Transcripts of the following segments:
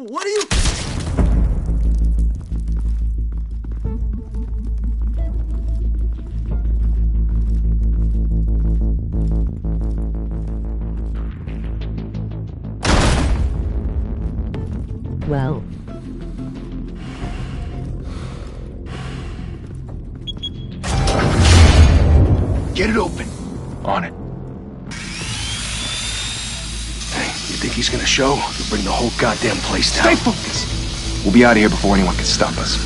What are you... Well... Get it open. On it. Hey, you think he's gonna show? He'll bring the whole goddamn place down. Stay focused! We'll be out of here before anyone can stop us.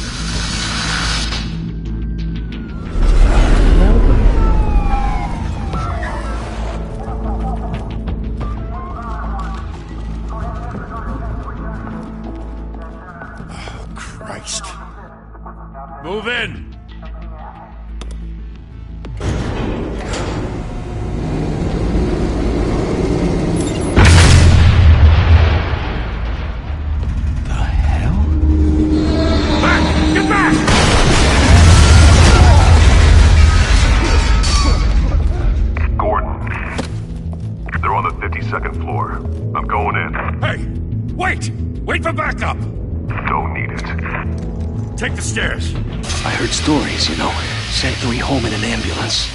Oh, Christ. Move in! Second floor. I'm going in. Hey! Wait! Wait for backup! Don't need it. Take the stairs. I heard stories, you know. Sent 3 home in an ambulance.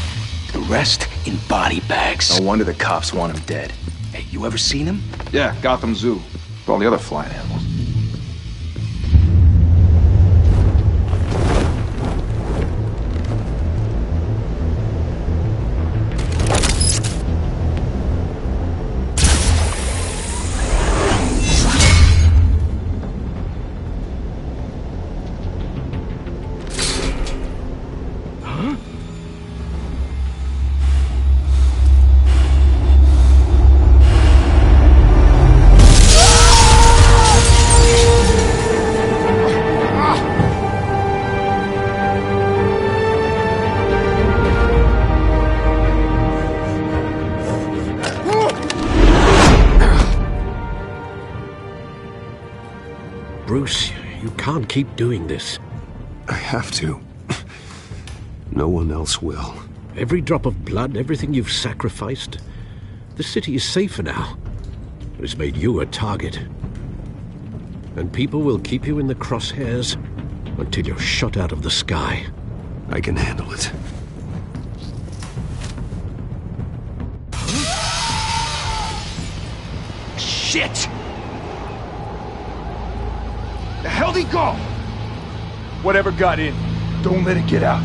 The rest in body bags. No wonder the cops want him dead. Hey, you ever seen him? Yeah, Gotham Zoo. With all the other flying animals. Bruce, you can't keep doing this. I have to. No one else will. Every drop of blood, everything you've sacrificed. The city is safer now. It's made you a target. And people will keep you in the crosshairs until you're shot out of the sky. I can handle it. Shit! The hell'd he go? Whatever got in, don't let it get out.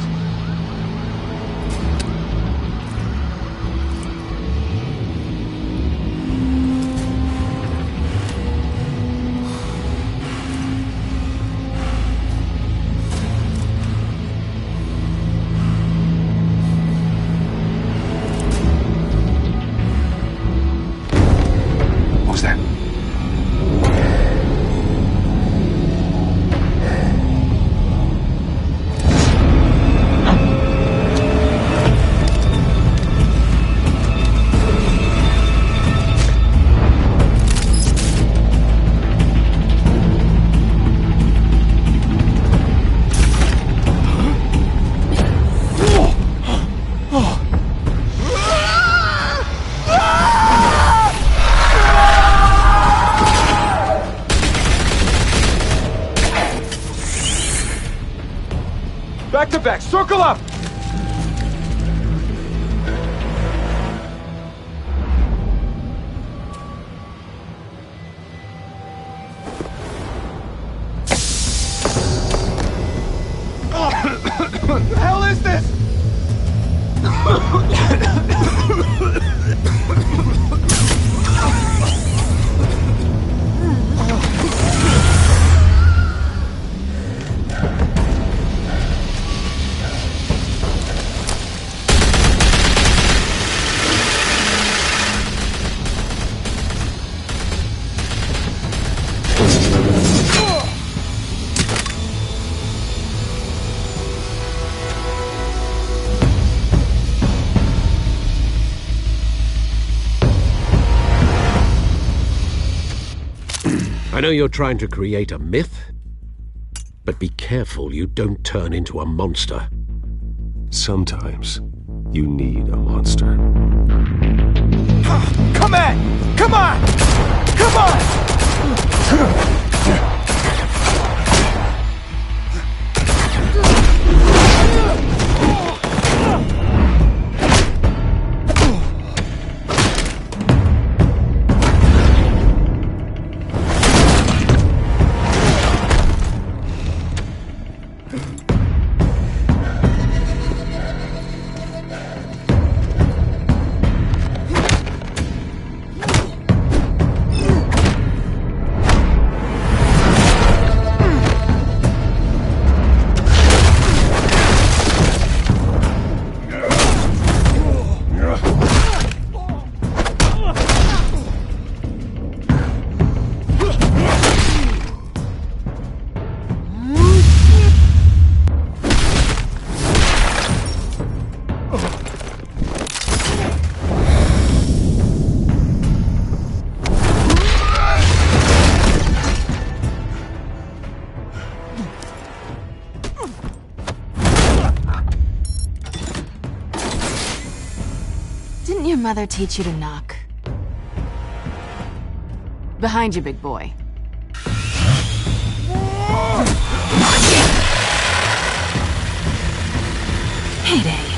What was that? Back to back, circle up! What the hell is this? I know you're trying to create a myth, but be careful you don't turn into a monster. Sometimes you need a monster. Come on! Come on! Come on! Didn't your mother teach you to knock? Behind you, big boy. Heyday.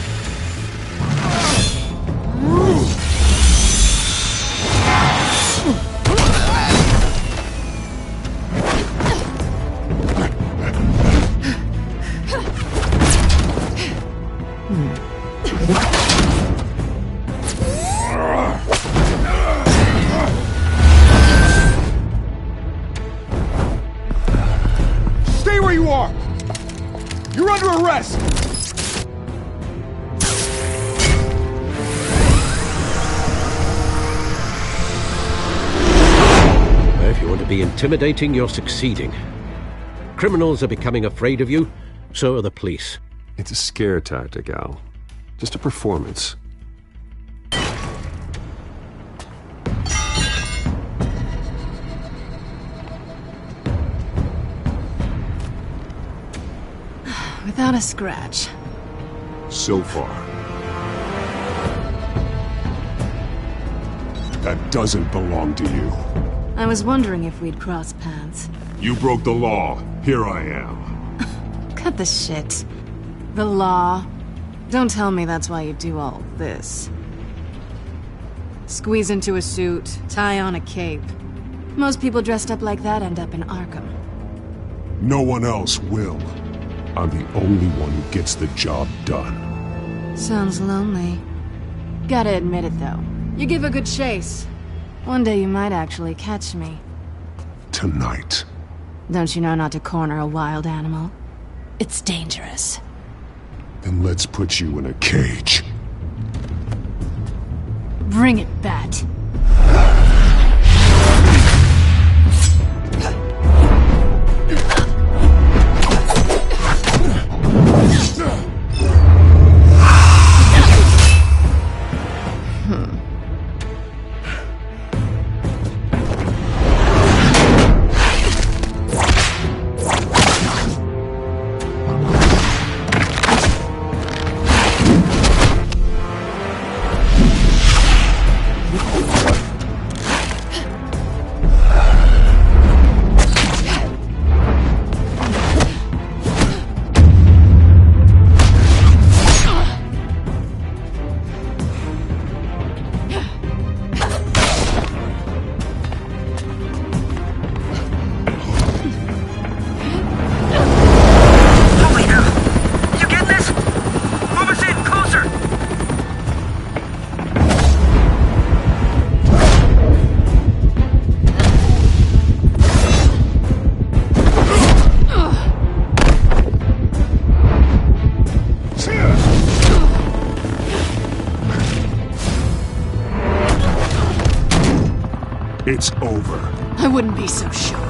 Stay where you are! You're under arrest! If you want to be intimidating, you're succeeding. Criminals are becoming afraid of you, so are the police. It's a scare tactic, Al. Just a performance. Without a scratch. So far. That doesn't belong to you. I was wondering if we'd cross paths. You broke the law. Here I am. Cut the shit. The law. Don't tell me that's why you do all this. Squeeze into a suit, tie on a cape. Most people dressed up like that end up in Arkham. No one else will. I'm the only one who gets the job done. Sounds lonely. Gotta admit it, though. You give a good chase. One day you might actually catch me. Tonight. Don't you know not to corner a wild animal? It's dangerous. Then let's put you in a cage. Bring it, Bat. It's over. I wouldn't be so sure.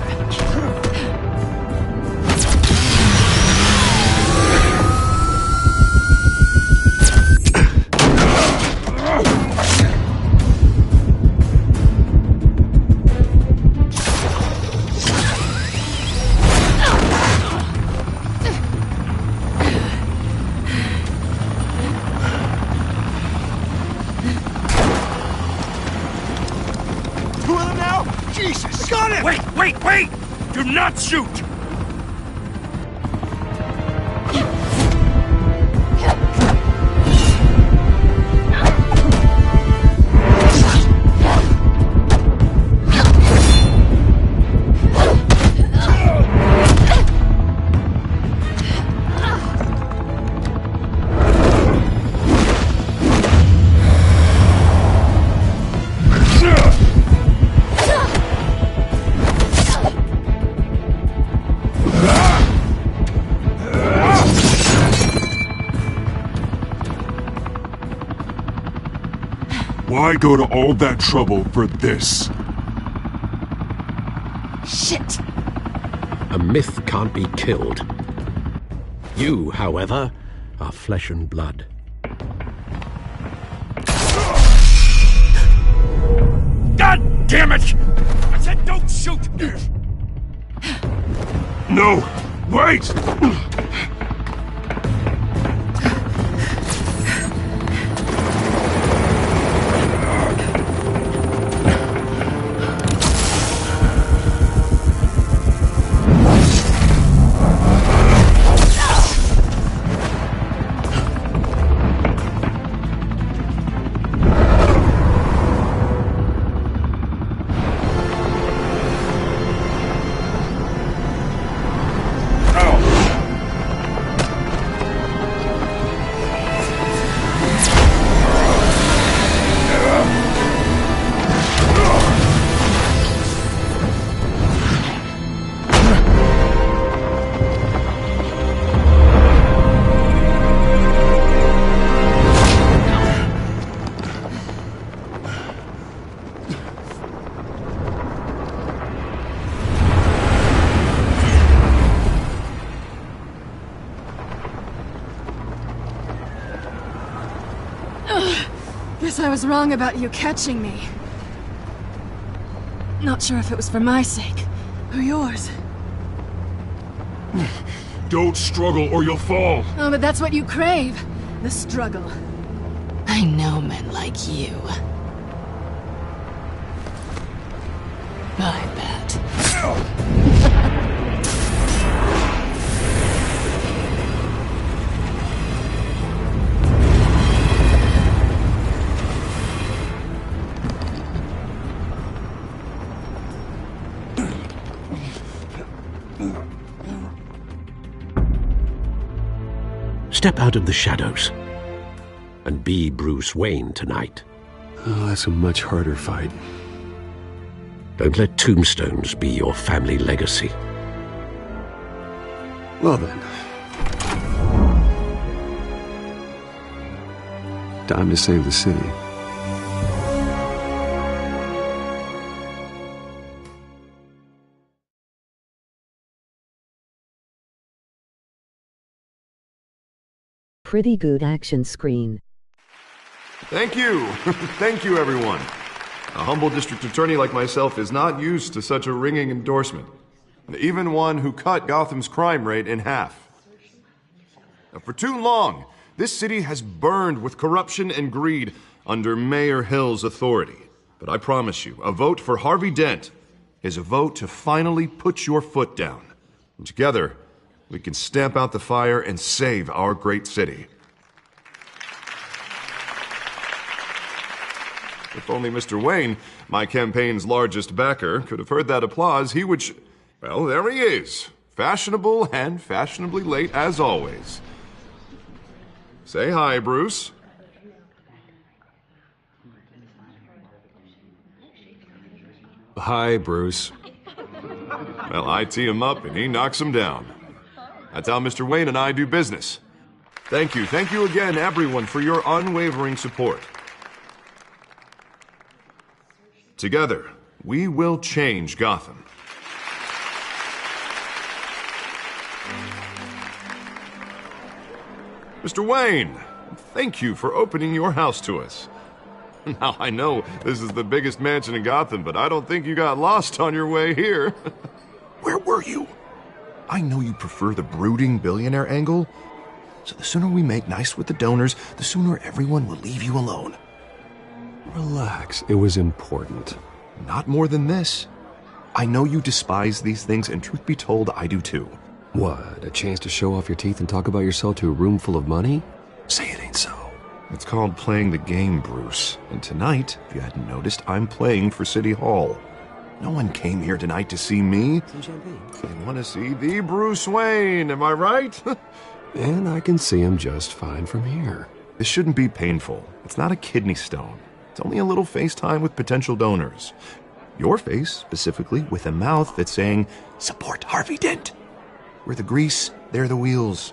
Jesus! Got him! Wait! Do not shoot! Why go to all that trouble for this? Shit! A myth can't be killed. You, however, are flesh and blood. God damn it! I said don't shoot! No! Wait! Guess I was wrong about you catching me. Not sure if it was for my sake, or yours. Don't struggle or you'll fall. Oh, but that's what you crave. The struggle. I know men like you. I bet. Step out of the shadows and be Bruce Wayne tonight. Oh, that's a much harder fight. Don't let tombstones be your family legacy. Well then. Time to save the city. Pretty good action screen. Thank you. Thank you, everyone. A humble district attorney like myself is not used to such a ringing endorsement. Even one who cut Gotham's crime rate in half. For too long, this city has burned with corruption and greed under Mayor Hill's authority. But I promise you, a vote for Harvey Dent is a vote to finally put your foot down. And together, we can stamp out the fire and save our great city. If only Mr. Wayne, my campaign's largest backer, could have heard that applause, he would well, there he is. Fashionable and fashionably late as always. Say hi, Bruce. Hi, Bruce. Well, I tee him up and he knocks him down. That's how Mr. Wayne and I do business. Thank you again, everyone, for your unwavering support. Together, we will change Gotham. Mr. Wayne, thank you for opening your house to us. Now, I know this is the biggest mansion in Gotham, but I don't think you got lost on your way here. Where were you? I know you prefer the brooding billionaire angle, so the sooner we make nice with the donors, the sooner everyone will leave you alone. Relax, it was important. Not more than this. I know you despise these things, and truth be told, I do too. What, a chance to show off your teeth and talk about yourself to a room full of money? Say it ain't so. It's called playing the game, Bruce. And tonight, if you hadn't noticed, I'm playing for City Hall. No one came here tonight to see me. Some champagne. They want to see the Bruce Wayne, am I right? And I can see him just fine from here. This shouldn't be painful. It's not a kidney stone. It's only a little FaceTime with potential donors. Your face, specifically, with a mouth that's saying, support Harvey Dent. We're the grease, they're the wheels.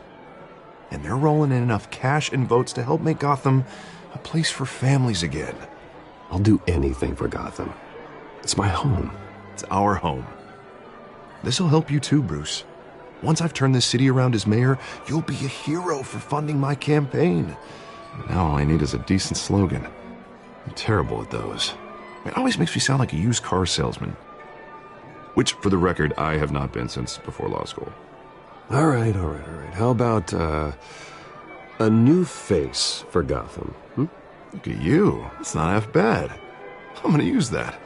And they're rolling in enough cash and votes to help make Gotham a place for families again. I'll do anything for Gotham. It's my home. It's our home. This'll help you too, Bruce. Once I've turned this city around as mayor, you'll be a hero for funding my campaign. Now all I need is a decent slogan. I'm terrible at those. It always makes me sound like a used car salesman. Which, for the record, I have not been since before law school. All right. How about, a new face for Gotham? Look at you. It's not half bad. I'm gonna use that.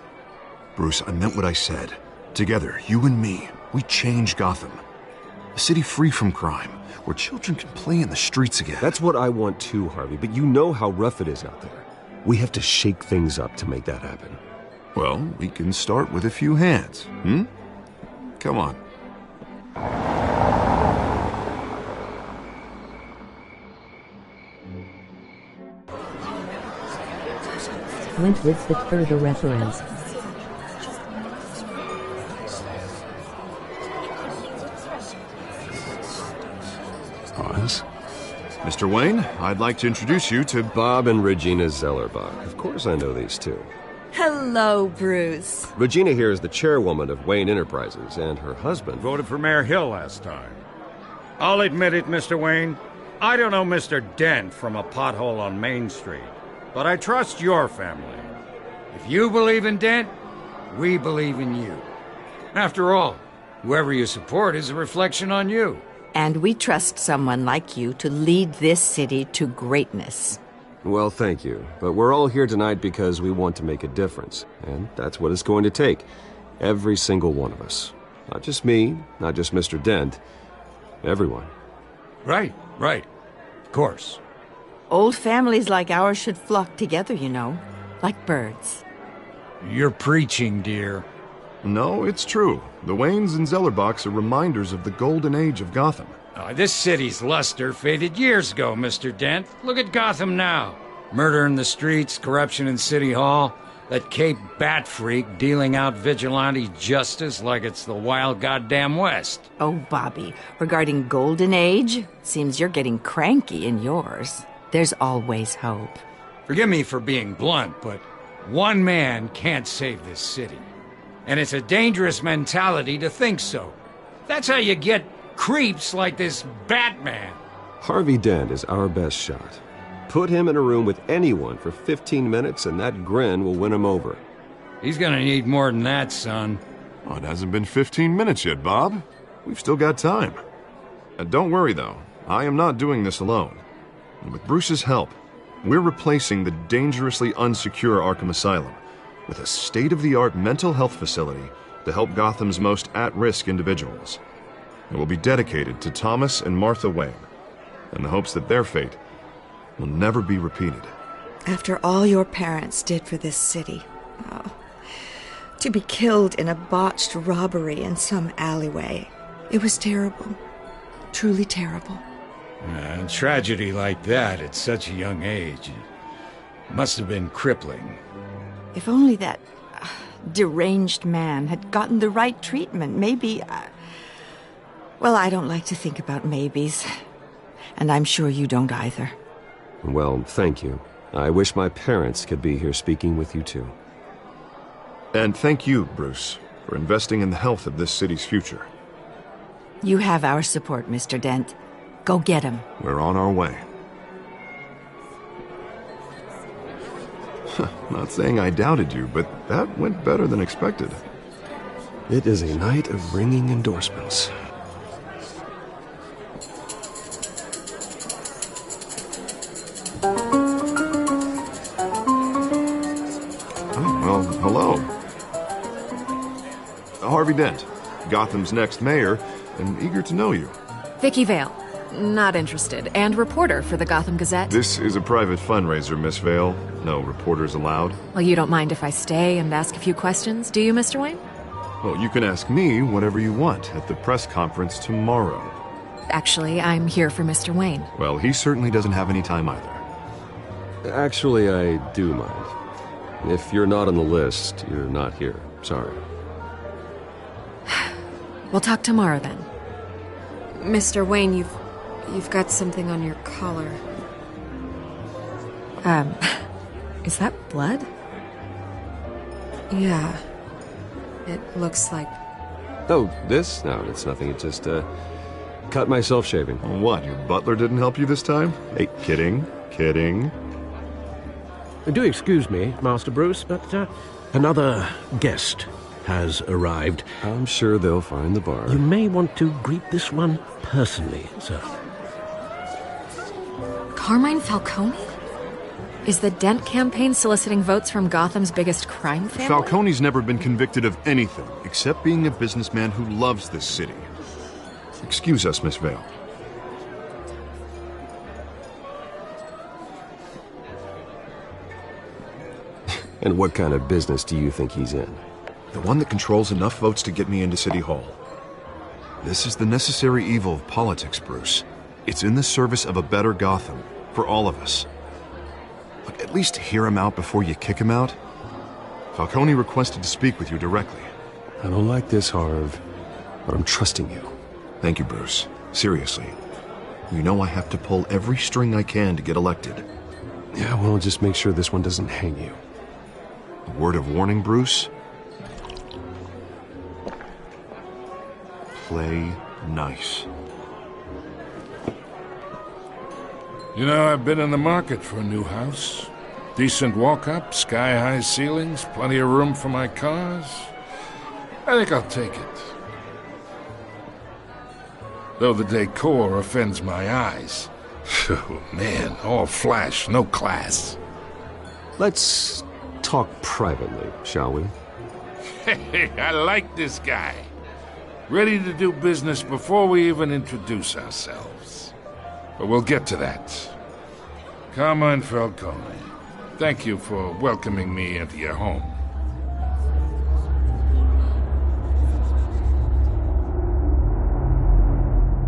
Bruce, I meant what I said. Together, you and me, we change Gotham. A city free from crime, where children can play in the streets again. That's what I want too, Harvey, but you know how rough it is out there. We have to shake things up to make that happen. Well, we can start with a few hands, Come on. Went with the further reference. Pause. Mr. Wayne, I'd like to introduce you to Bob and Regina Zellerbach. Of course I know these two. Hello, Bruce. Regina here is the chairwoman of Wayne Enterprises, and her husband Voted for Mayor Hill last time. I'll admit it, Mr. Wayne. I don't know Mr. Dent from a pothole on Main Street, but I trust your family. If you believe in Dent, we believe in you. After all, whoever you support is a reflection on you. And we trust someone like you to lead this city to greatness. Well, thank you. But we're all here tonight because we want to make a difference. And that's what it's going to take. Every single one of us. Not just me, not just Mr. Dent. Everyone. Right. Of course. Old families like ours should flock together, you know. Like birds. You're preaching, dear. No, it's true. The Waynes and Zellerbachs are reminders of the golden age of Gotham. This city's luster faded years ago, Mr. Dent. Look at Gotham now. Murder in the streets, corruption in City Hall, that Cape Bat freak dealing out vigilante justice like it's the wild goddamn West. Oh, Bobby, regarding Golden Age, seems you're getting cranky in yours. There's always hope. Forgive me for being blunt, but one man can't save this city. And it's a dangerous mentality to think so. That's how you get creeps like this Batman. Harvey Dent is our best shot. Put him in a room with anyone for 15 minutes and that grin will win him over. He's gonna need more than that, son. Oh, it hasn't been 15 minutes yet, Bob. We've still got time. Don't worry, though. I am not doing this alone. And with Bruce's help, we're replacing the dangerously unsecure Arkham Asylum with a state-of-the-art mental health facility to help Gotham's most at-risk individuals. It will be dedicated to Thomas and Martha Wayne, in the hopes that their fate will never be repeated. After all your parents did for this city, to be killed in a botched robbery in some alleyway, it was terrible. Truly terrible. A tragedy like that at such a young age must have been crippling. If only that deranged man had gotten the right treatment, maybe... Well, I don't like to think about maybes. And I'm sure you don't either. Well, thank you. I wish my parents could be here speaking with you too. And thank you, Bruce, for investing in the health of this city's future. You have our support, Mr. Dent. Go get him. We're on our way. Not saying I doubted you, but that went better than expected. It is a night of ringing endorsements. Well, hello. Harvey Dent, Gotham's next mayor, and eager to know you. Vicky Vale. Not interested. And reporter for the Gotham Gazette. This is a private fundraiser, Miss Vale. No reporters allowed. Well, you don't mind if I stay and ask a few questions, do you, Mr. Wayne? Well, you can ask me whatever you want at the press conference tomorrow. Actually, I'm here for Mr. Wayne. Well, he certainly doesn't have any time either. Actually, I do mind. If you're not on the list, you're not here. Sorry. We'll talk tomorrow, then. Mr. Wayne, you've got something on your collar. Is that blood? Yeah. It looks like... Oh, this? No, it's nothing. It just, cut myself shaving. What, your butler didn't help you this time? Hey, kidding. Do excuse me, Master Bruce, but, another guest has arrived. I'm sure they'll find the bar. You may want to greet this one personally, sir. Carmine Falcone? Is the Dent campaign soliciting votes from Gotham's biggest crime family? Falcone's never been convicted of anything, except being a businessman who loves this city. Excuse us, Miss Vale. And what kind of business do you think he's in? The one that controls enough votes to get me into City Hall. This is the necessary evil of politics, Bruce. It's in the service of a better Gotham, for all of us. Look, at least hear him out before you kick him out. Falcone requested to speak with you directly. I don't like this, Harv, but I'm trusting you. Thank you, Bruce. Seriously. You know I have to pull every string I can to get elected. Yeah, well, just make sure this one doesn't hang you. A word of warning, Bruce? Play nice. You know, I've been in the market for a new house. Decent walk-up, sky-high ceilings, plenty of room for my cars. I think I'll take it. Though the decor offends my eyes. Oh, man, all flash, no class. Let's talk privately, shall we? Hey, I like this guy. Ready to do business before we even introduce ourselves. But we'll get to that. Carmine Falcone, thank you for welcoming me into your home.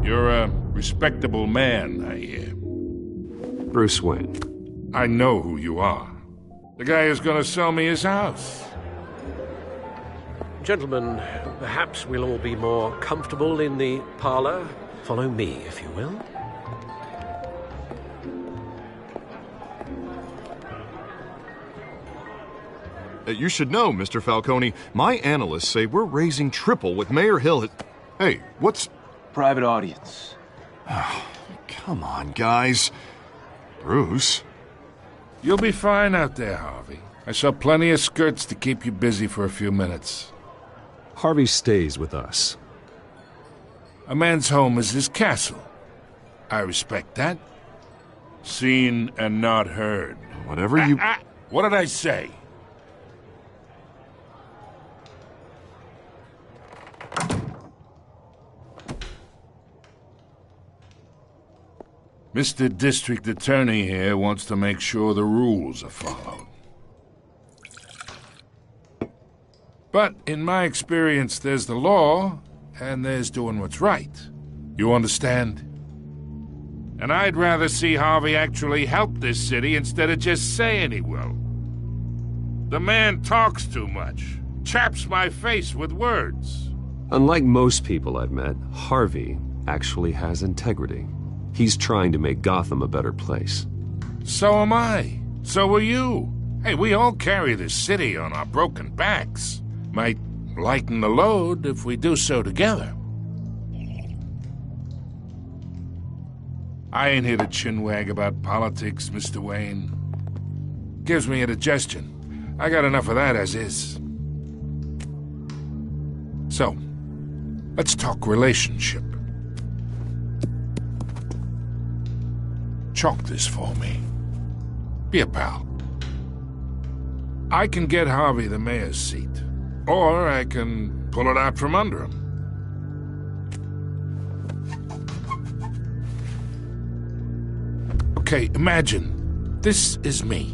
You're a respectable man, I hear. Bruce Wayne. I know who you are. The guy who's gonna sell me his house. Gentlemen, perhaps we'll all be more comfortable in the parlor. Follow me, if you will. You should know, Mr. Falcone, my analysts say we're raising triple with Mayor Hill. Hey, what's... Private audience. Oh, come on, guys. Bruce? You'll be fine out there, Harvey. I saw plenty of skirts to keep you busy for a few minutes. Harvey stays with us. A man's home is his castle. I respect that. Seen and not heard. Whatever you... What did I say? Mr. District Attorney here wants to make sure the rules are followed. But in my experience, there's the law, and there's doing what's right. You understand? And I'd rather see Harvey actually help this city instead of just saying he will. The man talks too much, chaps my face with words. Unlike most people I've met, Harvey actually has integrity. He's trying to make Gotham a better place. So am I. So are you. Hey, we all carry this city on our broken backs. Might lighten the load if we do so together. I ain't here to chinwag about politics, Mr. Wayne. Gives me indigestion. I got enough of that as is. So, let's talk relationship. Chalk this for me. Be a pal. I can get Harvey the mayor's seat, or I can pull it out from under him. Okay, imagine this is me,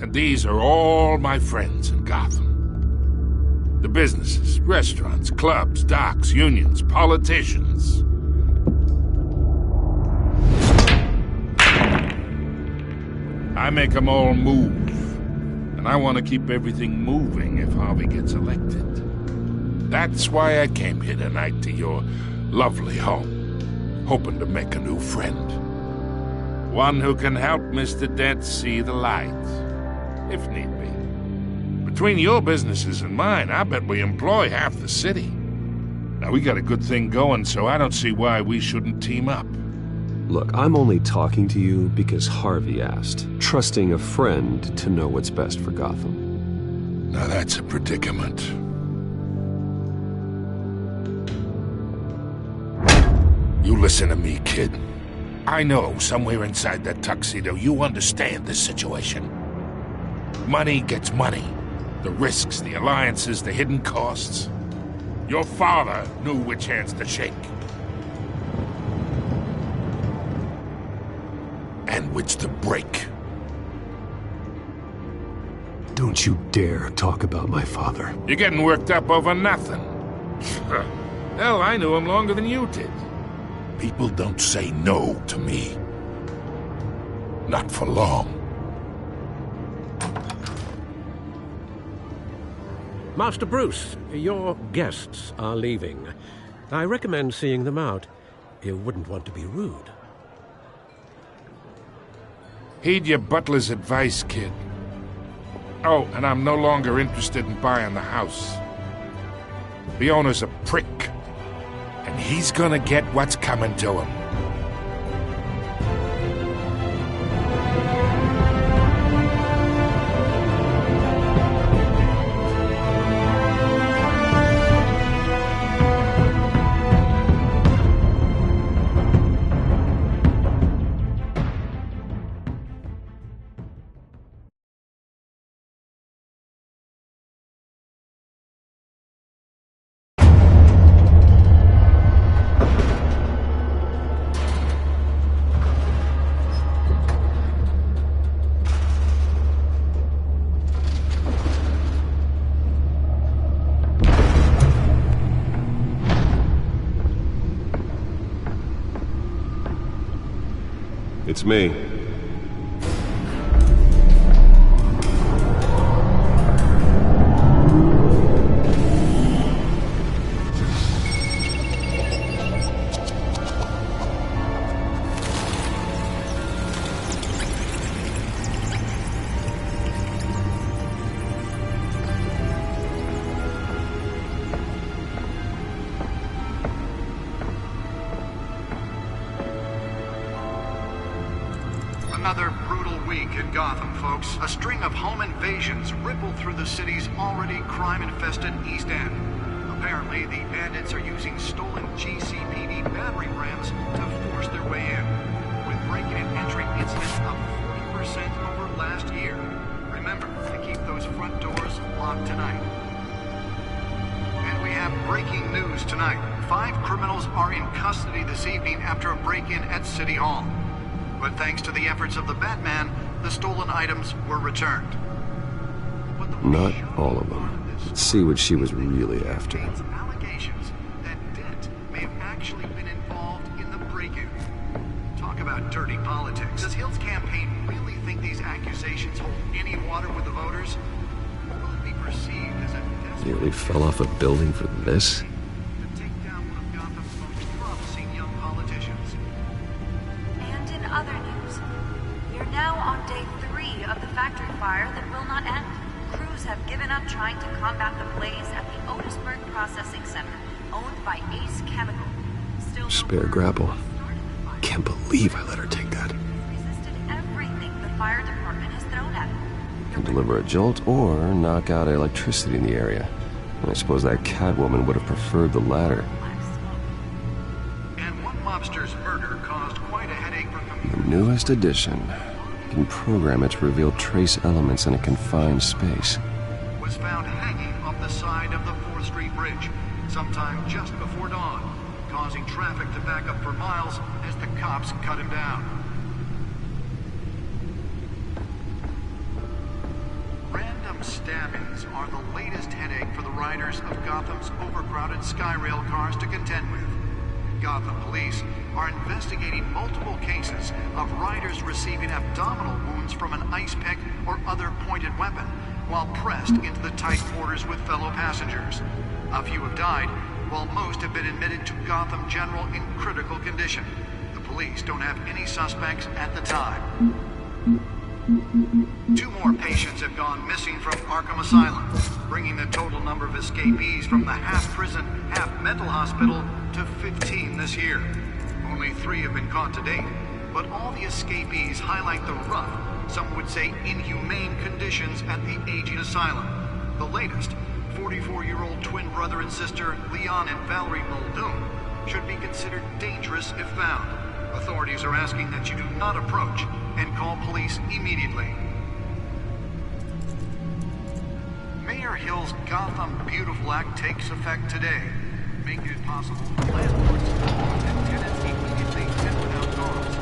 and these are all my friends in Gotham. The businesses, restaurants, clubs, docks, unions, politicians. I make them all move. And I want to keep everything moving if Harvey gets elected. That's why I came here tonight to your lovely home, hoping to make a new friend. One who can help Mr. Dent see the light, if need be. Between your businesses and mine, I bet we employ half the city. Now, we got a good thing going, so I don't see why we shouldn't team up. Look, I'm only talking to you because Harvey asked, trusting a friend to know what's best for Gotham. Now that's a predicament. You listen to me, kid. I know somewhere inside that tuxedo you understand this situation. Money gets money. The risks, the alliances, the hidden costs. Your father knew which hands to shake. And which to break. Don't you dare talk about my father. You're getting worked up over nothing. Hell, I knew him longer than you did. People don't say no to me. Not for long. Master Bruce, your guests are leaving. I recommend seeing them out. You wouldn't want to be rude. Heed your butler's advice, kid. Oh, and I'm no longer interested in buying the house. The owner's a prick. And he's gonna get what's coming to him. It's me. Another brutal week in Gotham, folks. A string of home invasions rippled through the city's already crime-infested East End. Apparently, the bandits are using stolen GCPD battering rams to force their way in, with breaking and entering incidents up 40% over last year. Remember to keep those front doors locked tonight. And we have breaking news tonight. 5 criminals are in custody this evening after a break-in at City Hall. But thanks to the efforts of the Batman, the stolen items were returned. Not all of them. Let's see what she was really after. Allegations that Dent may have actually been involved in the break-in. Talk about dirty politics. Does Hill's campaign really think these accusations hold any water with the voters? Or will it be perceived as a desperate... Nearly fell off a building for this? Other news. We're now on day 3 of the factory fire that will not end. Crews have given up trying to combat the blaze at the Otisburg Processing Center, owned by Ace Chemical. Still Spare grapple. Can't believe I let her take that. Resisted everything the fire department has thrown at it. Can deliver a jolt or knock out electricity in the area. And I suppose that Catwoman would have preferred the latter. And one mobster's murder caused quite a headache for The newest addition. You can program it to reveal trace elements in a confined space. Was found hanging off the side of the 4th Street Bridge, sometime just before dawn, causing traffic to back up for miles as the cops cut him down. Random stabbings are the latest headache for the riders of Gotham's overcrowded Skyrail cars to contend with. Gotham police are investigating multiple cases of riders receiving abdominal wounds from an ice pick or other pointed weapon while pressed into the tight quarters with fellow passengers. A few have died, while most have been admitted to Gotham General in critical condition. The police don't have any suspects at the time. 2 more patients have gone missing from Arkham Asylum, bringing the total number of escapees from the half-prison, half-mental hospital to 15 this year. Only 3 have been caught to date, but all the escapees highlight the rough, some would say inhumane conditions at the aging asylum. The latest, 44-year-old twin brother and sister Leon and Valerie Muldoon, should be considered dangerous if found. Authorities are asking that you do not approach and call police immediately. Mayor Hill's Gotham Beautiful Act takes effect today, making it possible for landlords and tenants immediately and without cause.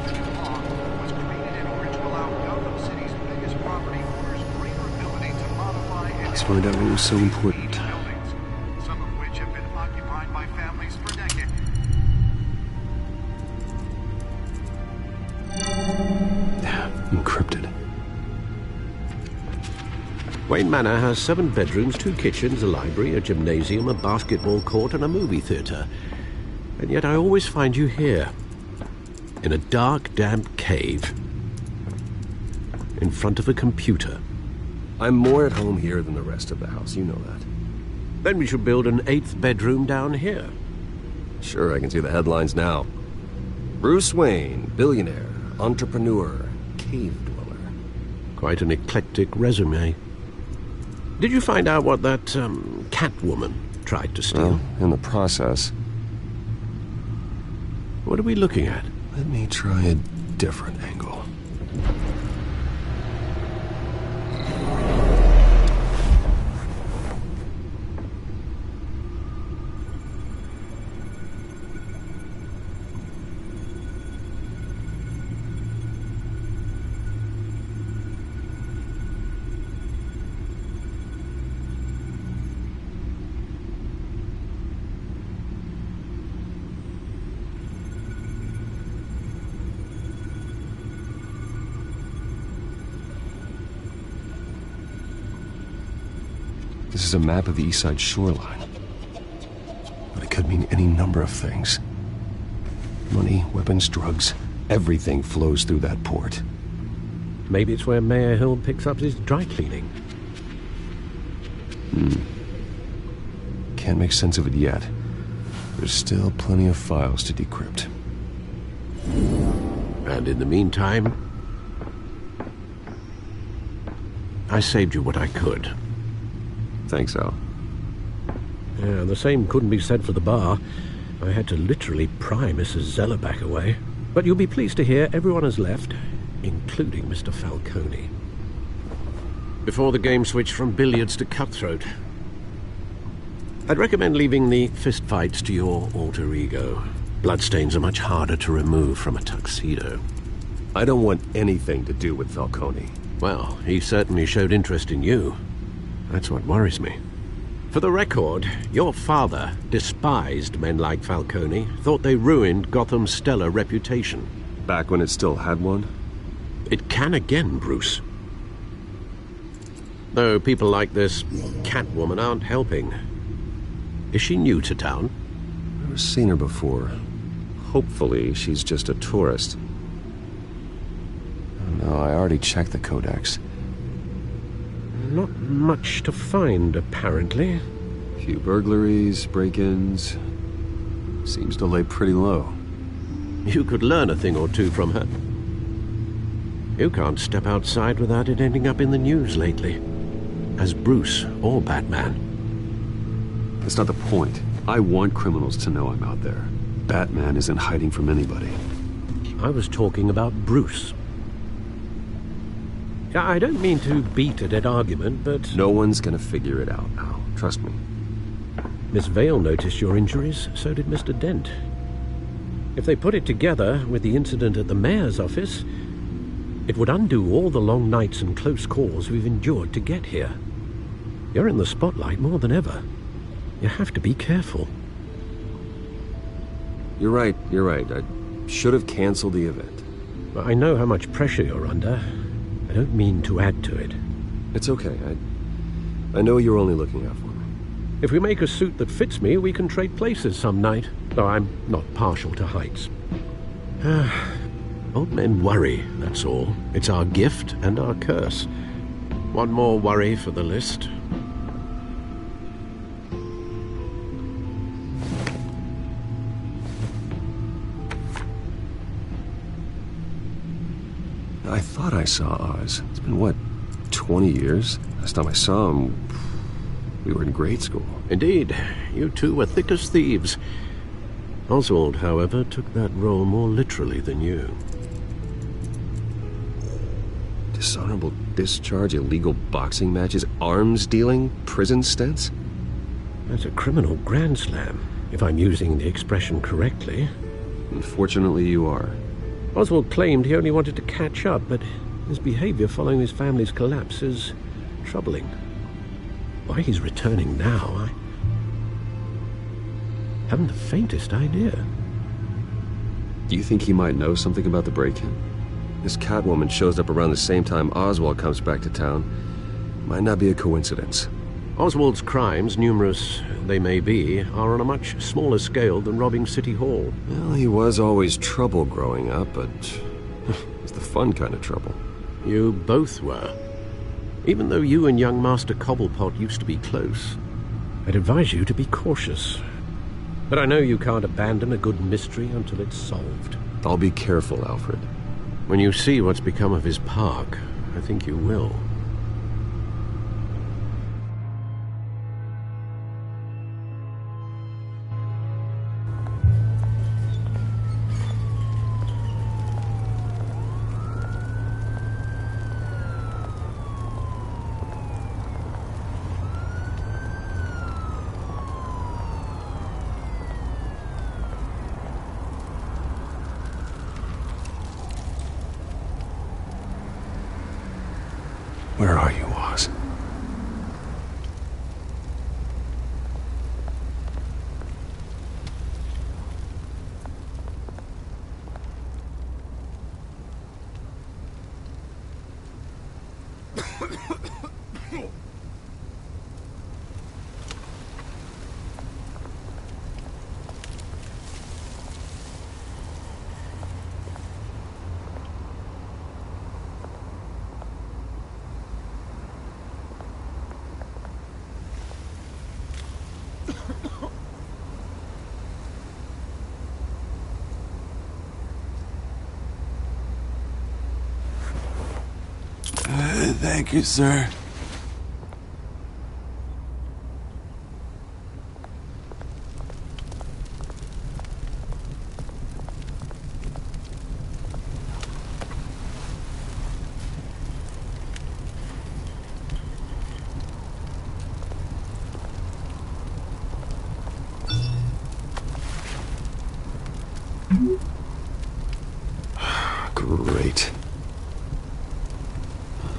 The new law was created in order to allow Gotham City's biggest property owners greater ability to modify and Let's find out what was so important. buildings, some of which have been occupied by families for decades. Encrypted. Wayne Manor has 7 bedrooms, 2 kitchens, a library, a gymnasium, a basketball court, and a movie theatre. And yet I always find you here, in a dark, damp cave, in front of a computer. I'm more at home here than the rest of the house, you know that. Then we should build an 8th bedroom down here. Sure, I can see the headlines now. Bruce Wayne, billionaire, entrepreneur, cave dweller. Quite an eclectic resume. Did you find out what that, Catwoman tried to steal? Well, in the process. What are we looking at? Let me try a different angle. This is a map of the East Side shoreline. But it could mean any number of things. Money, weapons, drugs, everything flows through that port. Maybe it's where Mayor Hill picks up his dry cleaning. Can't make sense of it yet. There's still plenty of files to decrypt. And in the meantime, I saved you what I could. Thanks, Al. Yeah, the same couldn't be said for the bar. I had to literally pry Mrs. Zellerback away. But you'll be pleased to hear everyone has left, including Mr. Falcone. Before the game switched from billiards to cutthroat. I'd recommend leaving the fistfights to your alter ego. Bloodstains are much harder to remove from a tuxedo. I don't want anything to do with Falcone. Well, he certainly showed interest in you. That's what worries me. For the record, your father despised men like Falcone, thought they ruined Gotham's stellar reputation. Back when it still had one? It can again, Bruce. Though people like this Catwoman aren't helping. Is she new to town? Never seen her before. Hopefully, she's just a tourist. Oh, no, I already checked the codex. Not much to find, apparently. Few burglaries, break-ins. Seems to lay pretty low. You could learn a thing or two from her. You can't step outside without it ending up in the news lately. As Bruce or Batman. That's not the point. I want criminals to know I'm out there. Batman isn't hiding from anybody. I was talking about Bruce. I don't mean to beat a dead argument, but... No one's gonna figure it out now. Trust me. Miss Vale noticed your injuries, so did Mr. Dent. If they put it together with the incident at the mayor's office, it would undo all the long nights and close calls we've endured to get here. You're in the spotlight more than ever. You have to be careful. You're right. I should have canceled the event. I know how much pressure you're under. I don't mean to add to it. It's okay. I know you're only looking out for me. If we make a suit that fits me, we can trade places some night. Though I'm not partial to heights. Old men worry, that's all. It's our gift and our curse. One more worry for the list. I thought I saw Oz. It's been, what, 20 years? Last time I saw him, we were in grade school. Indeed. You two were thick as thieves. Oswald, however, took that role more literally than you. Dishonorable discharge, illegal boxing matches, arms dealing, prison stints? That's a criminal grand slam, if I'm using the expression correctly. Unfortunately, you are. Oswald claimed he only wanted to catch up, but his behavior following his family's collapse is troubling. Why he's returning now, I haven't the faintest idea. Do you think he might know something about the break-in? This Catwoman shows up around the same time Oswald comes back to town. Might not be a coincidence. Oswald's crimes, numerous they may be, are on a much smaller scale than robbing City Hall. Well, he was always trouble growing up, but it's the fun kind of trouble. You both were. Even though you and young Master Cobblepot used to be close, I'd advise you to be cautious. But I know you can't abandon a good mystery until it's solved. I'll be careful, Alfred. When you see what's become of his park, I think you will. Where are you, Oz? Thank you, sir. Great.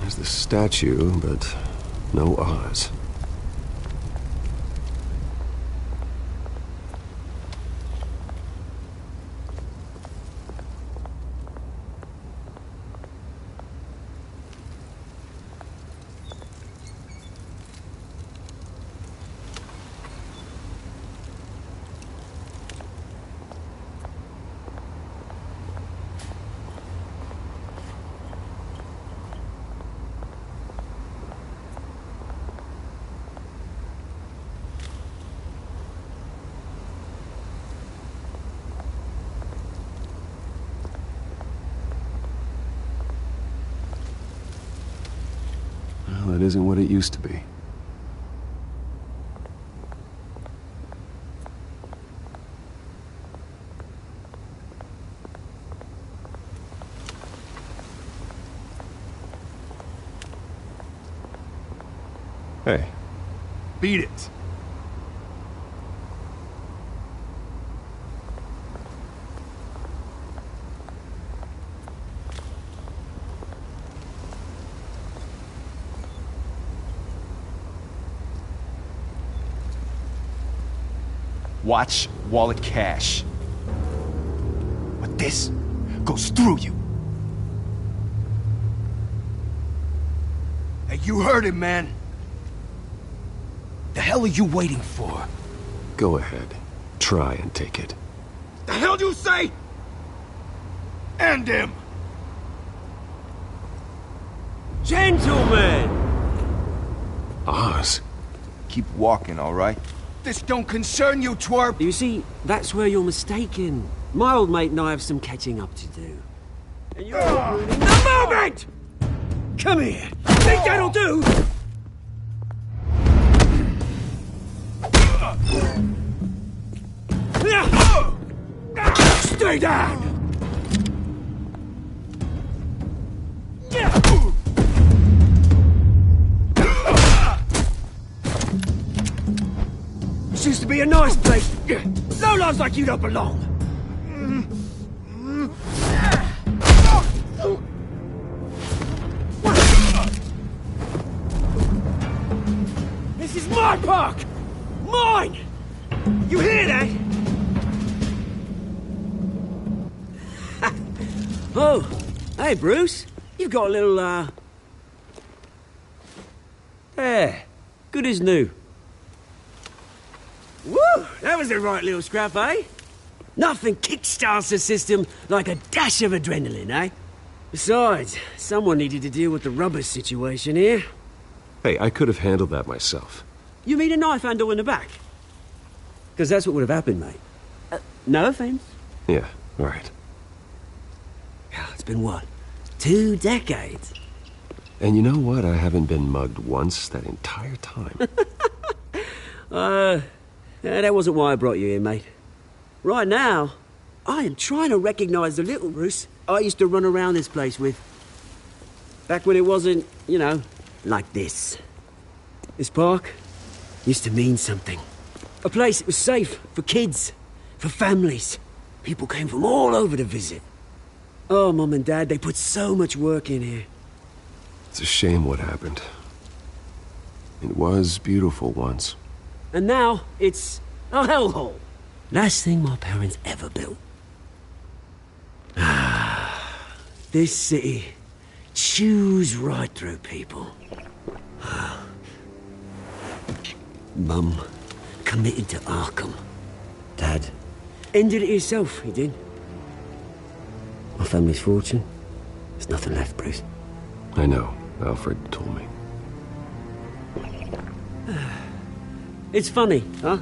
There's the statue, but no Oz. Well, it isn't what it used to be. Hey. Beat it. Watch wallet cash. But this goes through you. Hey, you heard him, man. The hell are you waiting for? Go ahead. Try and take it. The hell do you say? End him! Gentlemen! Oz. Keep walking, all right? This don't concern you, twerp! You see, that's where you're mistaken. My old mate and I have some catching up to do. And you're ruining the moment! Come here! Think that'll do? Stay down! This used to be a nice place. Lowlifes like you don't belong. This is my park! Mine! You hear that? Oh, hey, Bruce. You've got a little, There. Good as new. Woo! That was the right little scrap, eh? Nothing kickstarts the system like a dash of adrenaline, eh? Besides, someone needed to deal with the rubber situation here. Hey, I could have handled that myself. You mean a knife handle in the back? Because that's what would have happened, mate. No offense. Yeah, right. It's been what? 2 decades? And you know what? I haven't been mugged once that entire time. That wasn't why I brought you here, mate. Right now, I am trying to recognize the little Bruce I used to run around this place with. Back when it wasn't, you know, like this. This park used to mean something. A place that was safe for kids, for families. People came from all over to visit. Oh, Mum and Dad, they put so much work in here. It's a shame what happened. It was beautiful once. And now, it's a hellhole. Last thing my parents ever built. This city chews right through people. Mum committed to Arkham. Dad ended it himself, he did. My family's fortune, there's nothing left, Bruce. I know. Alfred told me. It's funny, huh?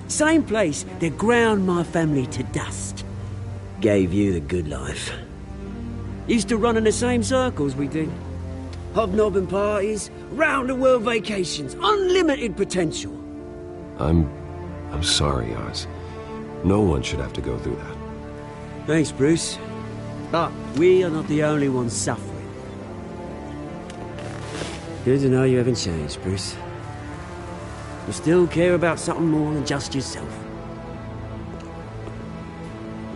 Same place that ground my family to dust gave you the good life. Used to run in the same circles we did. Hobnobbing parties, round-the-world vacations, unlimited potential. I'm sorry, Oz. No one should have to go through that. Thanks, Bruce. But we are not the only ones suffering. Good to know you haven't changed, Bruce. You still care about something more than just yourself.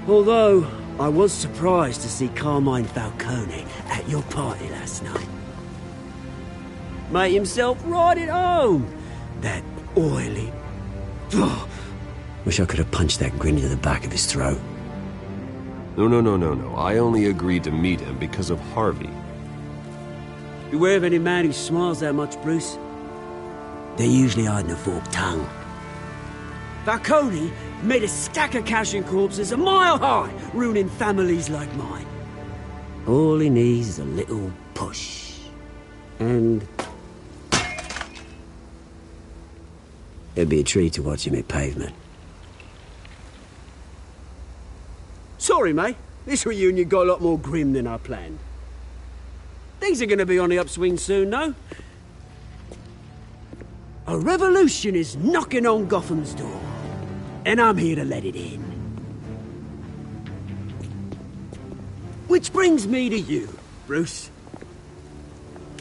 Although, I was surprised to see Carmine Falcone at your party last night. Made himself right at home. That oily... Oh, wish I could have punched that grin into the back of his throat. No. I only agreed to meet him because of Harvey. Beware of any man who smiles that much, Bruce. They're usually hiding a forked tongue. Falcone made a stack of cash and corpses a mile high, ruining families like mine. All he needs is a little push. And... it'd be a treat to watch him hit pavement. Sorry, mate. This reunion got a lot more grim than I planned. Things are gonna be on the upswing soon, though. A revolution is knocking on Gotham's door, and I'm here to let it in. Which brings me to you, Bruce.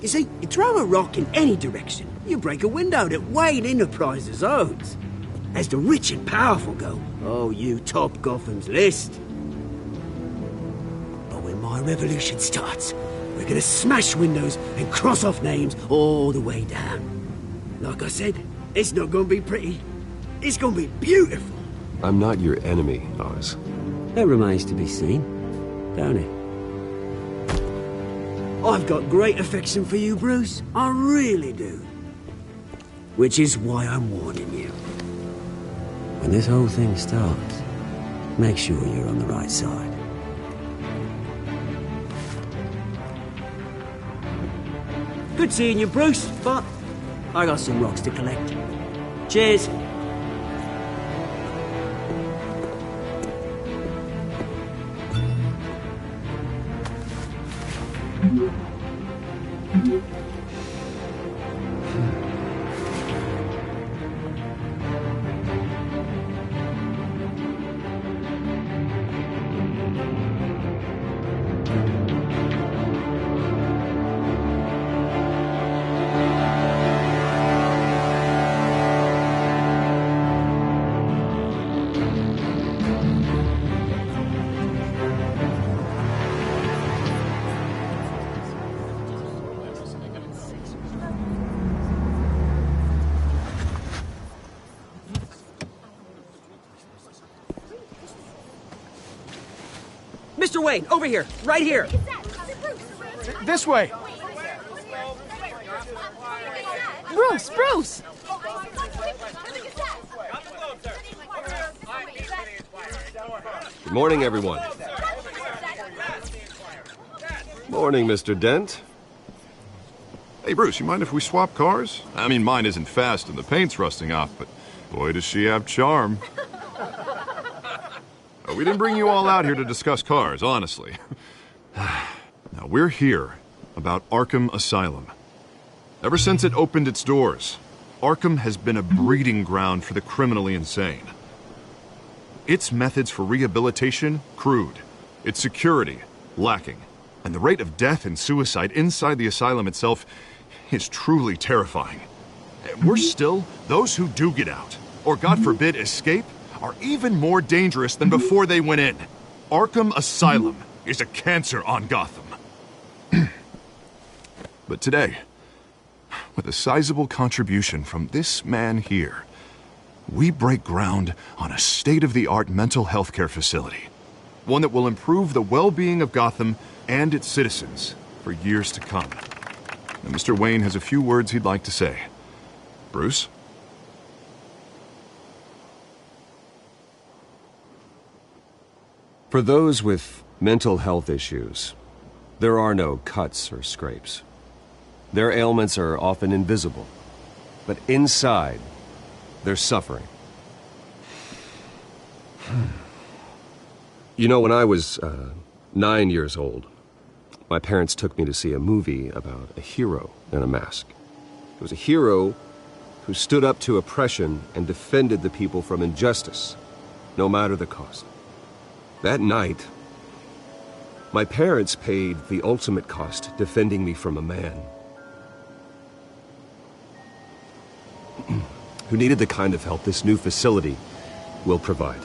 You see, you throw a rock in any direction, you break a window that Wayne Enterprises owns. As the rich and powerful go, oh, you top Gotham's list. But when my revolution starts, we're gonna smash windows and cross off names all the way down. Like I said, it's not gonna be pretty. It's gonna be beautiful. I'm not your enemy, Oz. That remains to be seen, don't it? I've got great affection for you, Bruce. I really do. Which is why I'm warning you. When this whole thing starts, make sure you're on the right side. Good seeing you, Bruce, but I got some rocks to collect. Cheers. Mr. Wayne, over here, right here. This way. Bruce! Good morning, everyone. Morning, Mr. Dent. Hey, Bruce, you mind if we swap cars? I mean, mine isn't fast and the paint's rusting off, but boy, does she have charm. We didn't bring you all out here to discuss cars, honestly. Now, we're here about Arkham Asylum. Ever since it opened its doors, Arkham has been a breeding ground for the criminally insane. Its methods for rehabilitation, crude. Its security, lacking. And the rate of death and suicide inside the asylum itself is truly terrifying. And worse still, those who do get out, or God forbid escape, are even more dangerous than before they went in. Arkham Asylum is a cancer on Gotham. But today, with a sizable contribution from this man here, we break ground on a state-of-the-art mental health care facility. One that will improve the well-being of Gotham and its citizens for years to come. Now, Mr. Wayne has a few words he'd like to say. Bruce? For those with mental health issues, there are no cuts or scrapes. Their ailments are often invisible, but inside, they're suffering. You know, when I was 9 years old, my parents took me to see a movie about a hero in a mask. It was a hero who stood up to oppression and defended the people from injustice, no matter the cost. That night, my parents paid the ultimate cost defending me from a man who needed the kind of help this new facility will provide.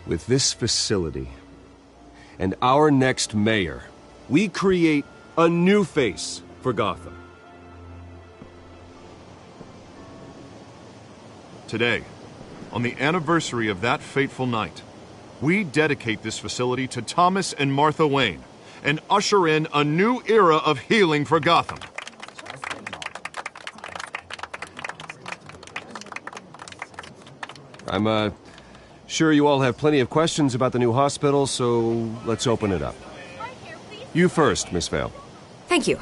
With this facility and our next mayor, we create a new face for Gotham. Today, on the anniversary of that fateful night, we dedicate this facility to Thomas and Martha Wayne and usher in a new era of healing for Gotham. I'm sure you all have plenty of questions about the new hospital, so let's open it up. You first, Miss Vale. Thank you.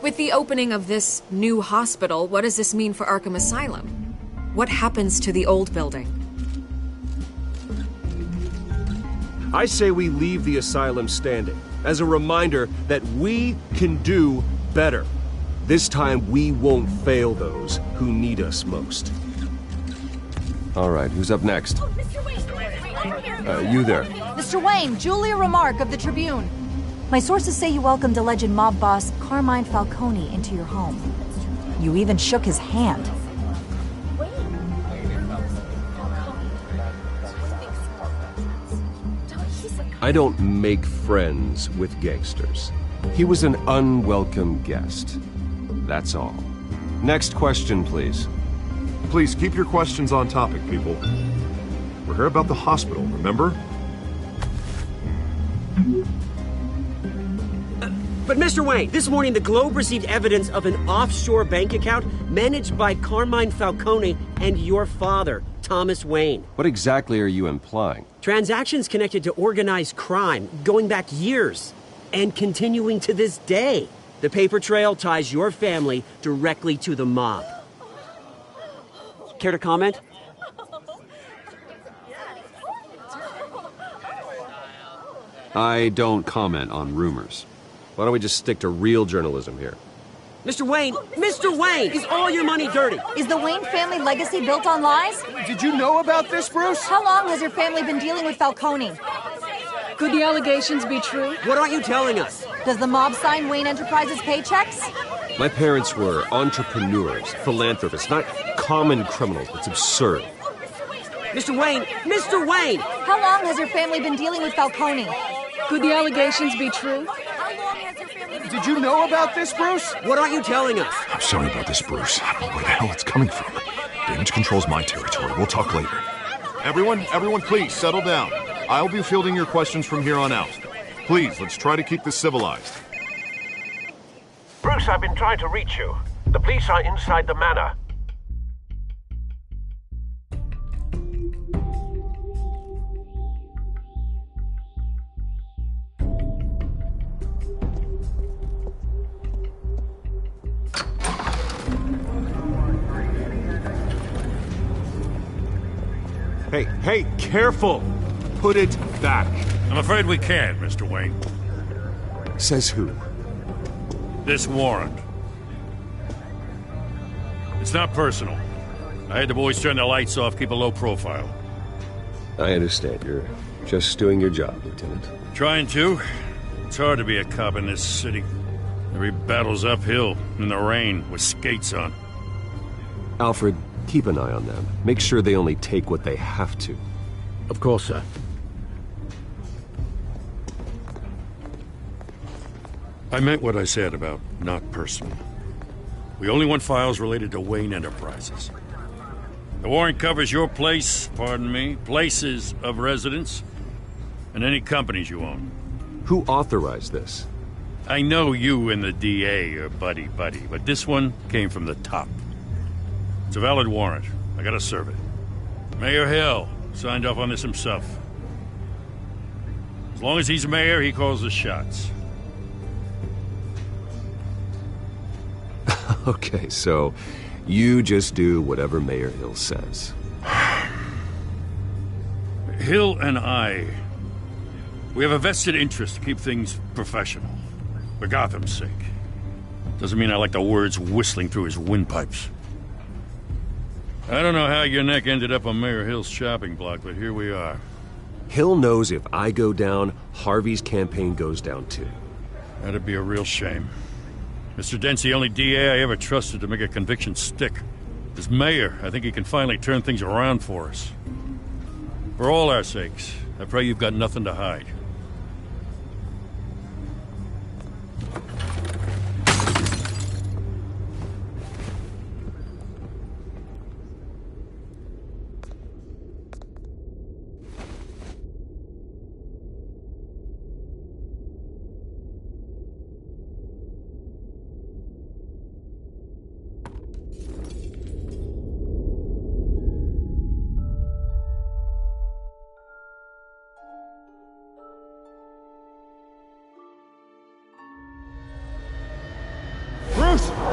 With the opening of this new hospital, what does this mean for Arkham Asylum? What happens to the old building? I say we leave the asylum standing as a reminder that we can do better. This time we won't fail those who need us most. All right, who's up next? Oh, Mr. Wayne! You there. Mr. Wayne, Julia Remark of the Tribune. My sources say you welcomed alleged mob boss Carmine Falcone into your home. You even shook his hand. I don't make friends with gangsters. He was an unwelcome guest. That's all. Next question, please. Please keep your questions on topic, people. We're here about the hospital, remember? But Mr. Wayne, this morning the Globe received evidence of an offshore bank account managed by Carmine Falcone and your father, Thomas Wayne. What exactly are you implying? Transactions connected to organized crime, going back years, and continuing to this day. The paper trail ties your family directly to the mob. Care to comment? I don't comment on rumors. Why don't we just stick to real journalism here? Mr. Wayne! Mr. Wayne! Is all your money dirty? Is the Wayne family legacy built on lies? Did you know about this, Bruce? How long has your family been dealing with Falcone? Could the allegations be true? What aren't you telling us? Does the mob sign Wayne Enterprises paychecks? My parents were entrepreneurs, philanthropists, not common criminals. It's absurd. Mr. Wayne! Mr. Wayne! How long has your family been dealing with Falcone? Could the allegations be true? Did you know about this, Bruce? What aren't you telling us? I'm sorry about this, Bruce. I don't know where the hell it's coming from. Damage control's my territory. We'll talk later. Everyone, please, settle down. I'll be fielding your questions from here on out. Please, let's try to keep this civilized. Bruce, I've been trying to reach you. The police are inside the manor. Hey, careful! Put it back. I'm afraid we can't, Mr. Wayne. Says who? This warrant. It's not personal. I had the boys turn the lights off, keep a low profile. I understand. You're just doing your job, Lieutenant. Trying to. It's hard to be a cop in this city. Every battle's uphill, in the rain, with skates on. Alfred, keep an eye on them. Make sure they only take what they have to. Of course, sir. I meant what I said about not personal. We only want files related to Wayne Enterprises. The warrant covers your place, pardon me, places of residence, and any companies you own. Who authorized this? I know you and the DA are buddy-buddy, but this one came from the top. It's a valid warrant. I gotta serve it. Mayor Hill signed off on this himself. As long as he's mayor, he calls the shots. Okay, so you just do whatever Mayor Hill says. Hill and I, we have a vested interest to keep things professional. For Gotham's sake. Doesn't mean I like the words whistling through his windpipes. I don't know how your neck ended up on Mayor Hill's shopping block, but here we are. Hill knows if I go down, Harvey's campaign goes down too. That'd be a real shame. Mr. Dent's the only DA I ever trusted to make a conviction stick. As mayor, I think he can finally turn things around for us. For all our sakes, I pray you've got nothing to hide.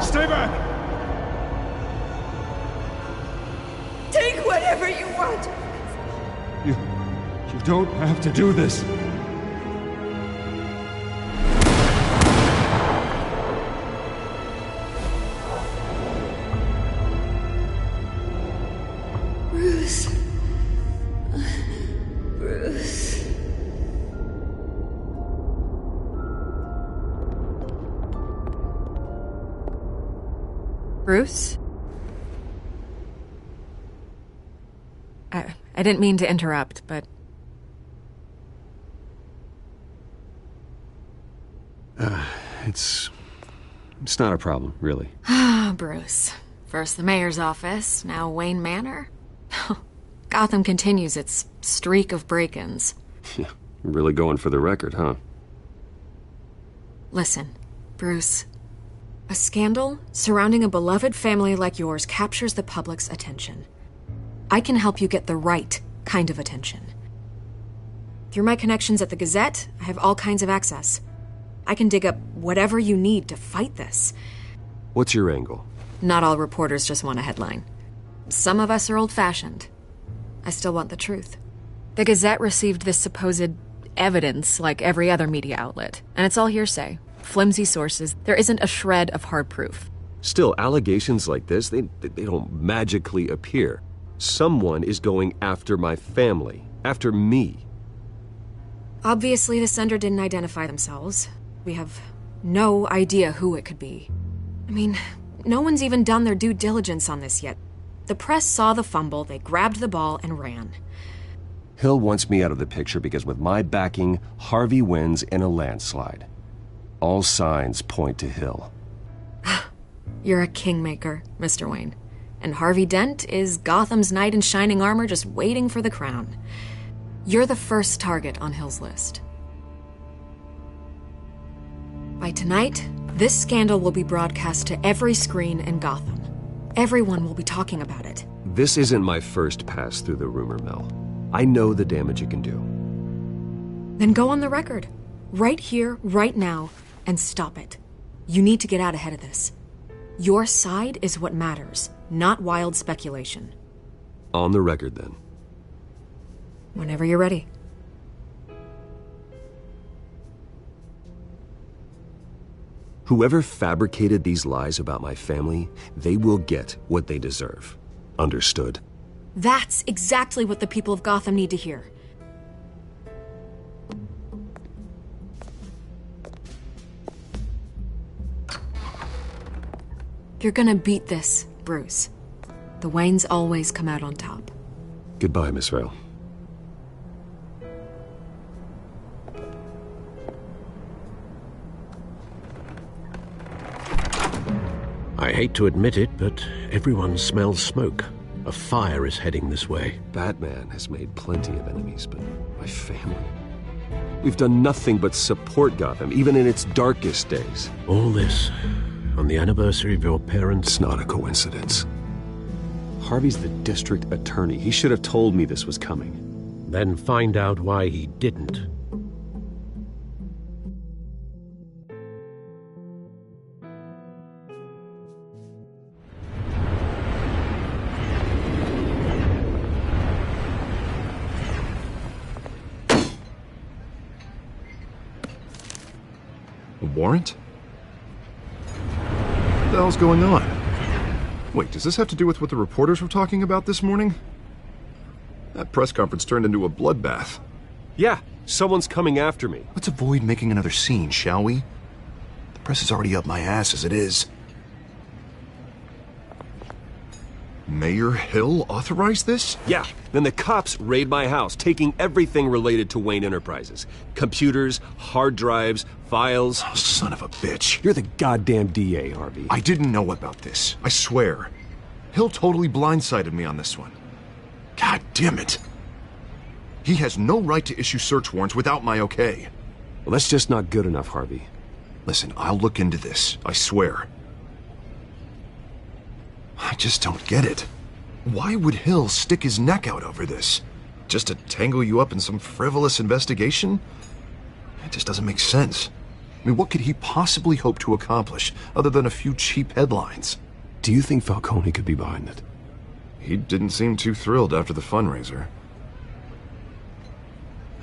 Stay back! Take whatever you want! You don't have to do this. Bruce. Bruce. Bruce? I didn't mean to interrupt, but... It's not a problem, really. Ah, Bruce. First the mayor's office, now Wayne Manor. Gotham continues its streak of break-ins. Yeah, really going for the record, huh? Listen, Bruce. A scandal surrounding a beloved family like yours captures the public's attention. I can help you get the right kind of attention. Through my connections at the Gazette, I have all kinds of access. I can dig up whatever you need to fight this. What's your angle? Not all reporters just want a headline. Some of us are old-fashioned. I still want the truth. The Gazette received this supposed evidence like every other media outlet, and it's all hearsay. Flimsy sources. There isn't a shred of hard proof. Still, allegations like this, they don't magically appear. Someone is going after my family, after me. Obviously, the sender didn't identify themselves. We have no idea who it could be. I mean, no one's even done their due diligence on this yet. The press saw the fumble, they grabbed the ball and ran. Hill wants me out of the picture because with my backing, Harvey wins in a landslide. All signs point to Hill. You're a kingmaker, Mr. Wayne. And Harvey Dent is Gotham's knight in shining armor just waiting for the crown. You're the first target on Hill's list. By tonight, this scandal will be broadcast to every screen in Gotham. Everyone will be talking about it. This isn't my first pass through the rumor mill. I know the damage it can do. Then go on the record. Right here, right now, and stop it. You need to get out ahead of this. Your side is what matters, not wild speculation. On the record, then. Whenever you're ready. Whoever fabricated these lies about my family, they will get what they deserve. Understood? That's exactly what the people of Gotham need to hear. You're gonna beat this, Bruce. The Waynes always come out on top. Goodbye, Miss Vale. I hate to admit it, but everyone smells smoke. A fire is heading this way. Batman has made plenty of enemies, but my family... We've done nothing but support Gotham, even in its darkest days. All this on the anniversary of your parents'... It's not a coincidence. Harvey's the district attorney. He should have told me this was coming. Then find out why he didn't. A warrant? What the hell's going on? Wait, does this have to do with what the reporters were talking about this morning? That press conference turned into a bloodbath. Yeah, someone's coming after me. Let's avoid making another scene, shall we? The press is already up my ass as it is. Mayor Hill authorized this? Yeah, then the cops raid my house, taking everything related to Wayne Enterprises. Computers, hard drives, files. Oh, son of a bitch. You're the goddamn DA, Harvey. I didn't know about this. I swear. Hill totally blindsided me on this one. God damn it. He has no right to issue search warrants without my okay. Well, that's just not good enough, Harvey. Listen, I'll look into this. I swear. I just don't get it. Why would Hill stick his neck out over this? Just to tangle you up in some frivolous investigation? It just doesn't make sense. I mean, what could he possibly hope to accomplish other than a few cheap headlines? Do you think Falcone could be behind it? He didn't seem too thrilled after the fundraiser.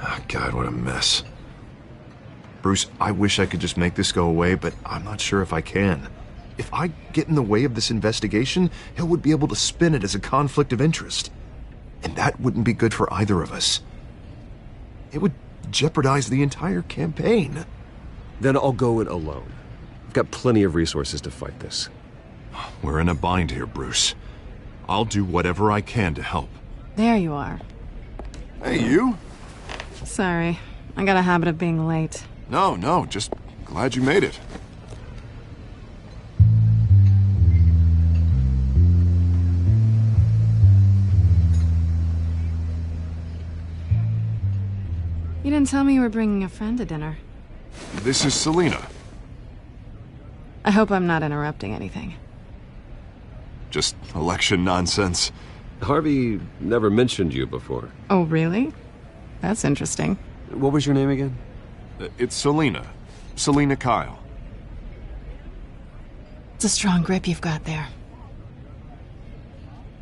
Oh, God, what a mess. Bruce, I wish I could just make this go away, but I'm not sure if I can. If I get in the way of this investigation, Hill would be able to spin it as a conflict of interest. And that wouldn't be good for either of us. It would jeopardize the entire campaign. Then I'll go it alone. I've got plenty of resources to fight this. We're in a bind here, Bruce. I'll do whatever I can to help. There you are. Hey, you? Sorry. I got a habit of being late. No, just glad you made it. You didn't tell me you were bringing a friend to dinner. This is Selina. I hope I'm not interrupting anything. Just election nonsense. Harvey never mentioned you before. Oh, really? That's interesting. What was your name again? It's Selena. Selena Kyle. It's a strong grip you've got there.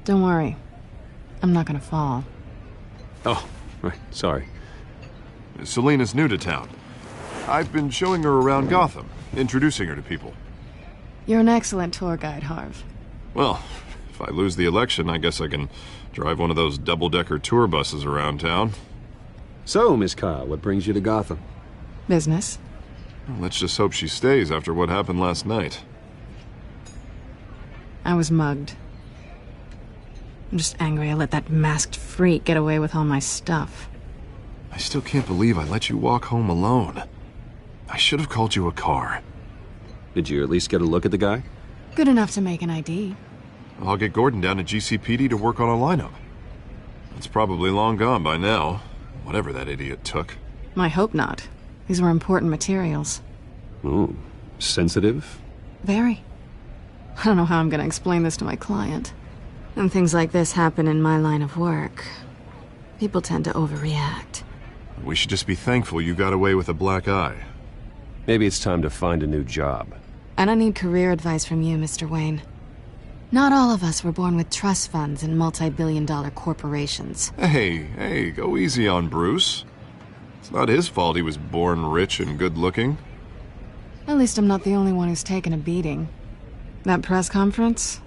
Don't worry. I'm not gonna fall. Oh, right. Sorry. Selena's new to town. I've been showing her around Gotham, introducing her to people. You're an excellent tour guide, Harv. Well, if I lose the election, I guess I can drive one of those double-decker tour buses around town. So, Miss Kyle, what brings you to Gotham? Business. Well, let's just hope she stays after what happened last night. I was mugged. I'm just angry I let that masked freak get away with all my stuff. I still can't believe I let you walk home alone. I should have called you a car. Did you at least get a look at the guy? Good enough to make an ID. I'll get Gordon down to GCPD to work on a lineup. It's probably long gone by now, whatever that idiot took. I hope not. These were important materials. Ooh, sensitive? Very. I don't know how I'm gonna explain this to my client. And things like this happen in my line of work. People tend to overreact. We should just be thankful you got away with a black eye. Maybe it's time to find a new job. And I need career advice from you, Mr. Wayne. Not all of us were born with trust funds and multi-billion-dollar corporations. Hey, go easy on Bruce. It's not his fault he was born rich and good-looking. At least I'm not the only one who's taken a beating. That press conference?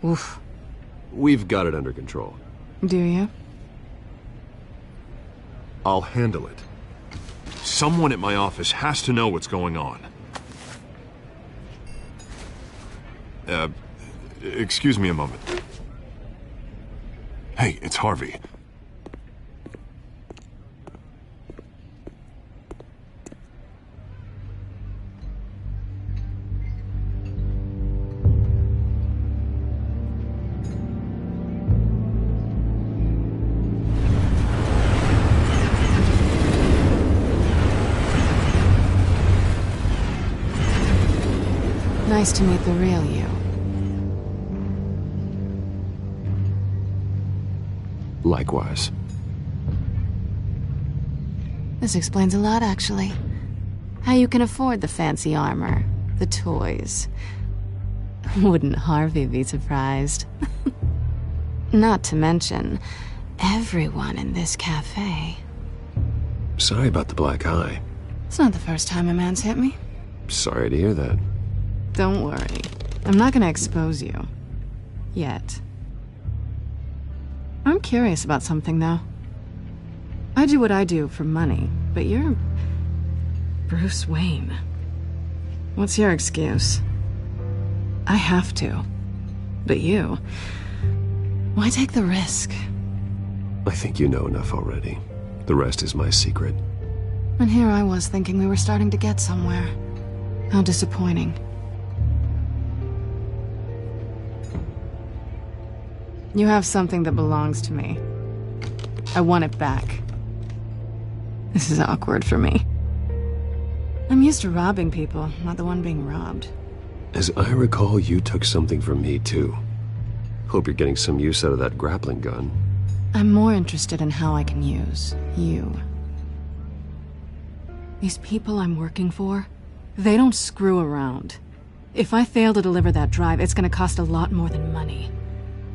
Oof. We've got it under control. Do you? I'll handle it. Someone at my office has to know what's going on. Excuse me a moment. Hey, it's Harvey. Nice to meet the real you. Likewise. This explains a lot, actually. How you can afford the fancy armor, the toys. Wouldn't Harvey be surprised? Not to mention, everyone in this cafe. Sorry about the black eye. It's not the first time a man's hit me. Sorry to hear that. Don't worry. I'm not gonna expose you. Yet. I'm curious about something, though. I do what I do for money, but you're... Bruce Wayne. What's your excuse? I have to. But you... Why take the risk? I think you know enough already. The rest is my secret. And here I was thinking we were starting to get somewhere. How disappointing. You have something that belongs to me. I want it back. This is awkward for me. I'm used to robbing people, not the one being robbed. As I recall, you took something from me, too. Hope you're getting some use out of that grappling gun. I'm more interested in how I can use you. These people I'm working for, they don't screw around. If I fail to deliver that drive, it's gonna cost a lot more than money.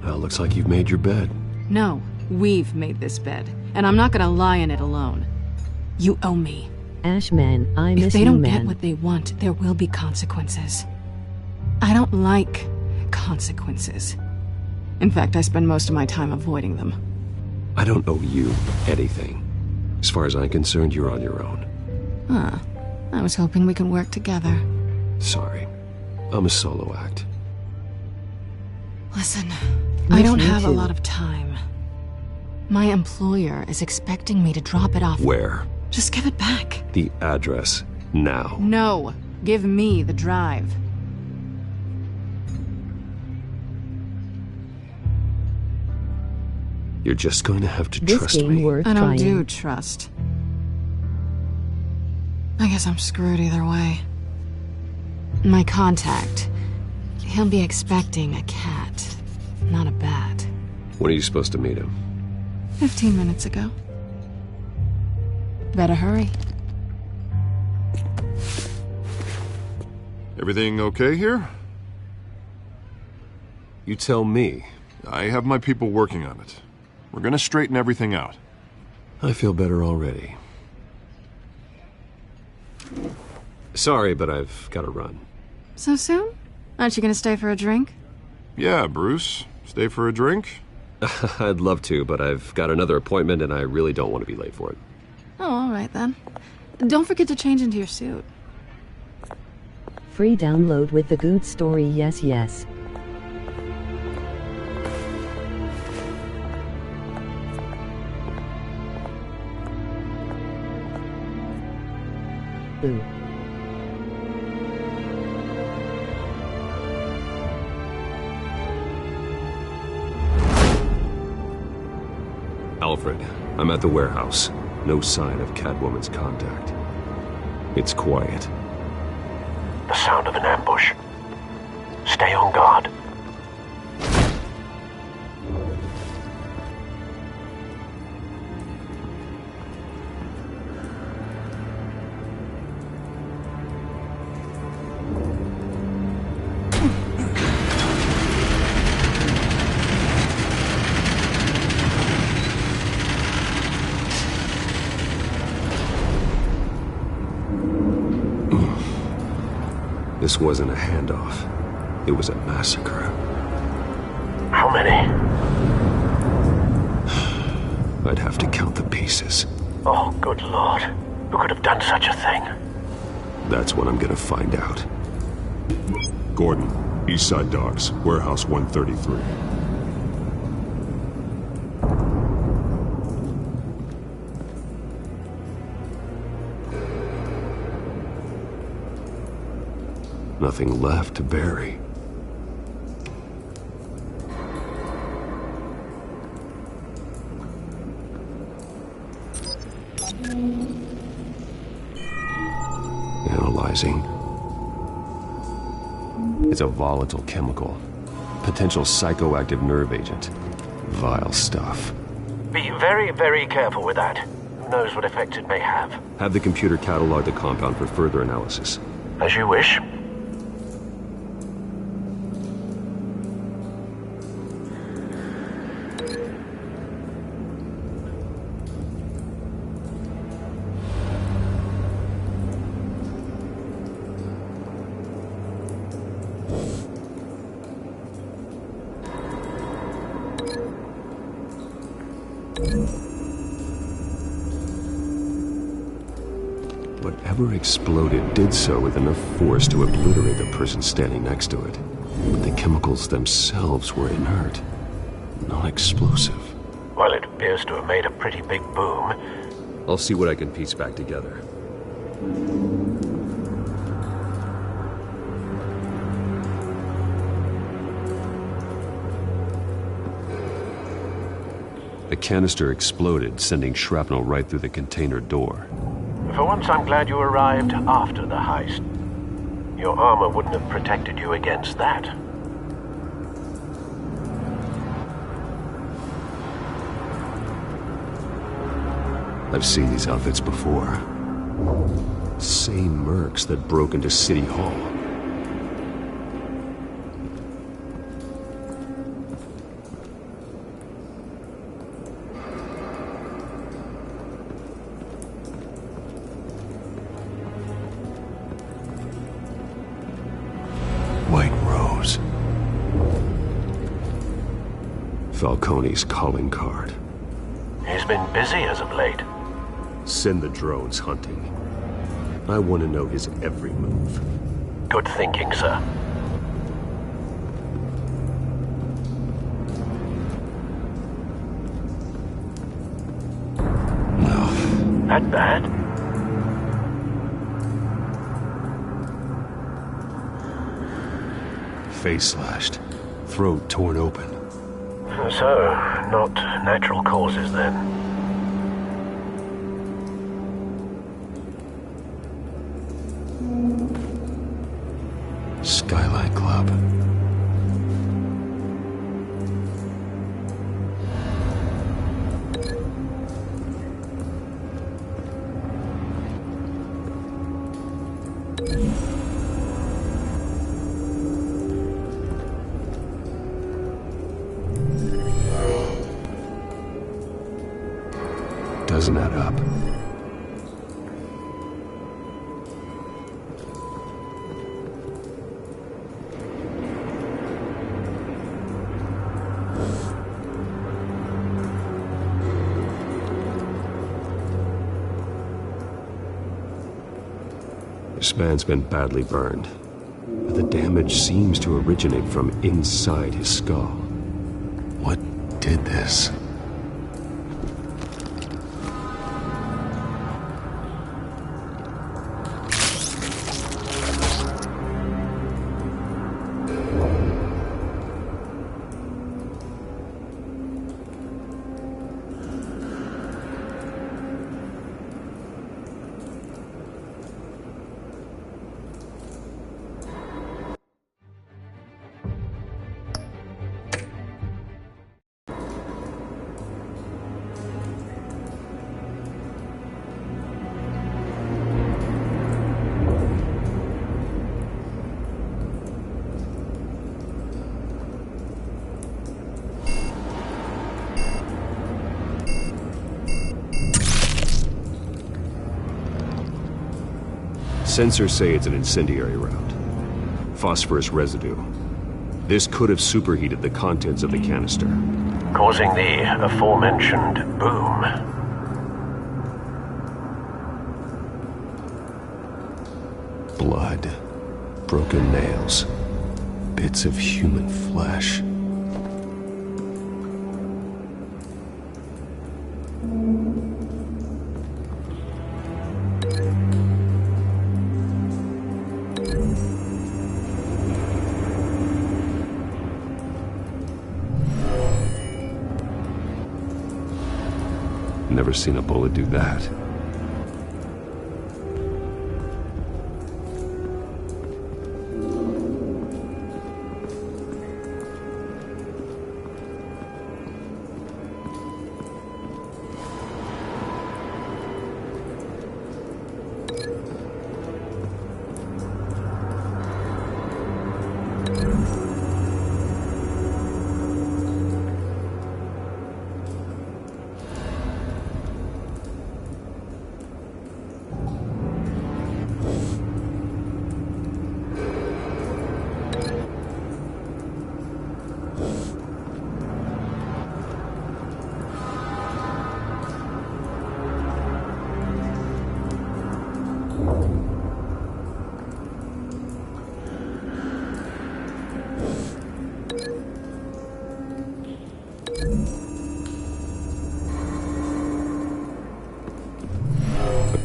Well, looks like you've made your bed. No, we've made this bed, and I'm not gonna lie in it alone. You owe me. AshtheMan, I miss you, man. If they don't get what they want, there will be consequences. I don't like consequences. In fact, I spend most of my time avoiding them. I don't owe you anything. As far as I'm concerned, you're on your own. Huh. I was hoping we could work together. Sorry. I'm a solo act. Listen, I don't have a lot of time. My employer is expecting me to drop it off. Where? Just give it back. The address, now. No. Give me the drive. You're just going to have to trust me. I don't do trust. I guess I'm screwed either way. My contact, he'll be expecting a cat, not a bat. When are you supposed to meet him? 15 minutes ago. Better hurry. Everything okay here? You tell me. I have my people working on it. We're gonna straighten everything out. I feel better already. Sorry, but I've got to run. So soon? Aren't you gonna stay for a drink? Yeah, Bruce. Stay for a drink? I'd love to, but I've got another appointment and I really don't want to be late for it. Oh, all right then. Don't forget to change into your suit. Free download with the good story, yes, yes. Ooh. Alfred, I'm at the warehouse. No sign of Catwoman's contact. It's quiet. The sound of an ambush. Stay on guard. This wasn't a handoff. It was a massacre. How many? I'd have to count the pieces. Oh, good Lord. Who could have done such a thing? That's what I'm gonna find out. Gordon, Eastside Docks, Warehouse 133. Nothing left to bury. Analyzing. It's a volatile chemical. Potential psychoactive nerve agent. Vile stuff. Be very, very careful with that. Who knows what effects it may have. Have the computer catalog the compound for further analysis. As you wish. Whatever exploded did so with enough force to obliterate the person standing next to it. But the chemicals themselves were inert, non-explosive. Well, it appears to have made a pretty big boom. I'll see what I can piece back together. A canister exploded, sending shrapnel right through the container door. For once, I'm glad you arrived after the heist. Your armor wouldn't have protected you against that. I've seen these outfits before. Same mercs that broke into City Hall. Falcone's calling card. He's been busy as of late. Send the drones hunting. I want to know his every move. Good thinking, sir. No. That bad? Face slashed. Throat torn open. So, not natural causes then. Skylight Club. doesn't add up. This man's been badly burned, but the damage seems to originate from inside his skull. What did this? Sensors say it's an incendiary route. Phosphorus residue. This could have superheated the contents of the canister, causing the aforementioned boom. Blood, broken nails, bits of human flesh. Never seen a bullet do that.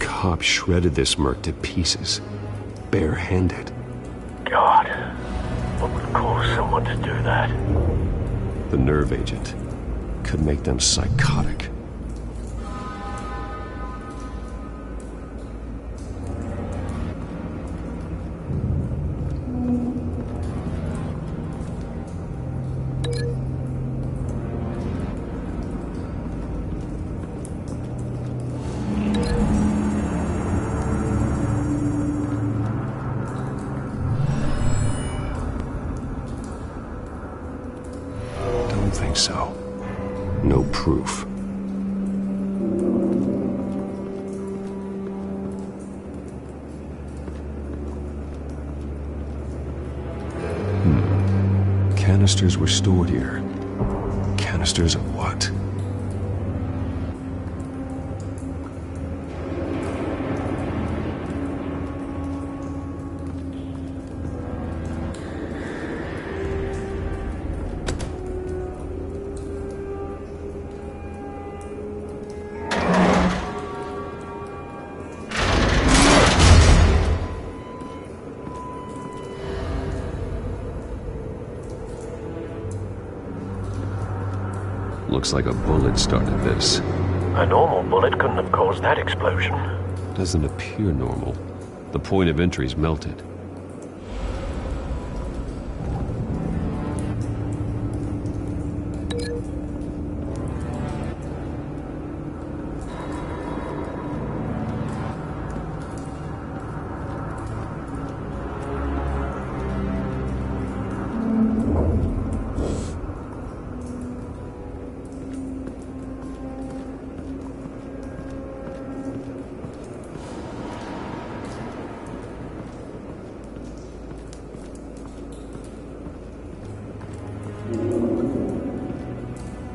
Cop shredded this merc to pieces, barehanded. God, what would cause someone to do that? The nerve agent could make them psychotic. Think so. No proof. Canisters were stored here. Canisters of what? Looks like a bullet started this. A normal bullet couldn't have caused that explosion. Doesn't appear normal. The point of entry's melted.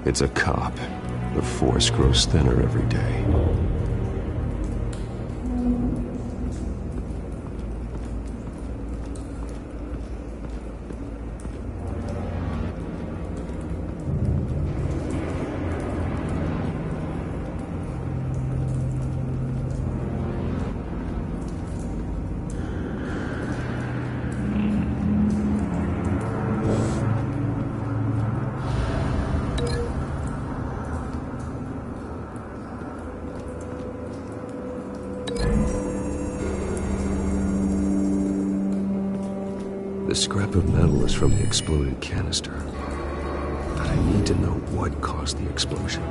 It's a cop. The force grows thinner every day. The scrap of metal is from the exploded canister. But I need to know what caused the explosion.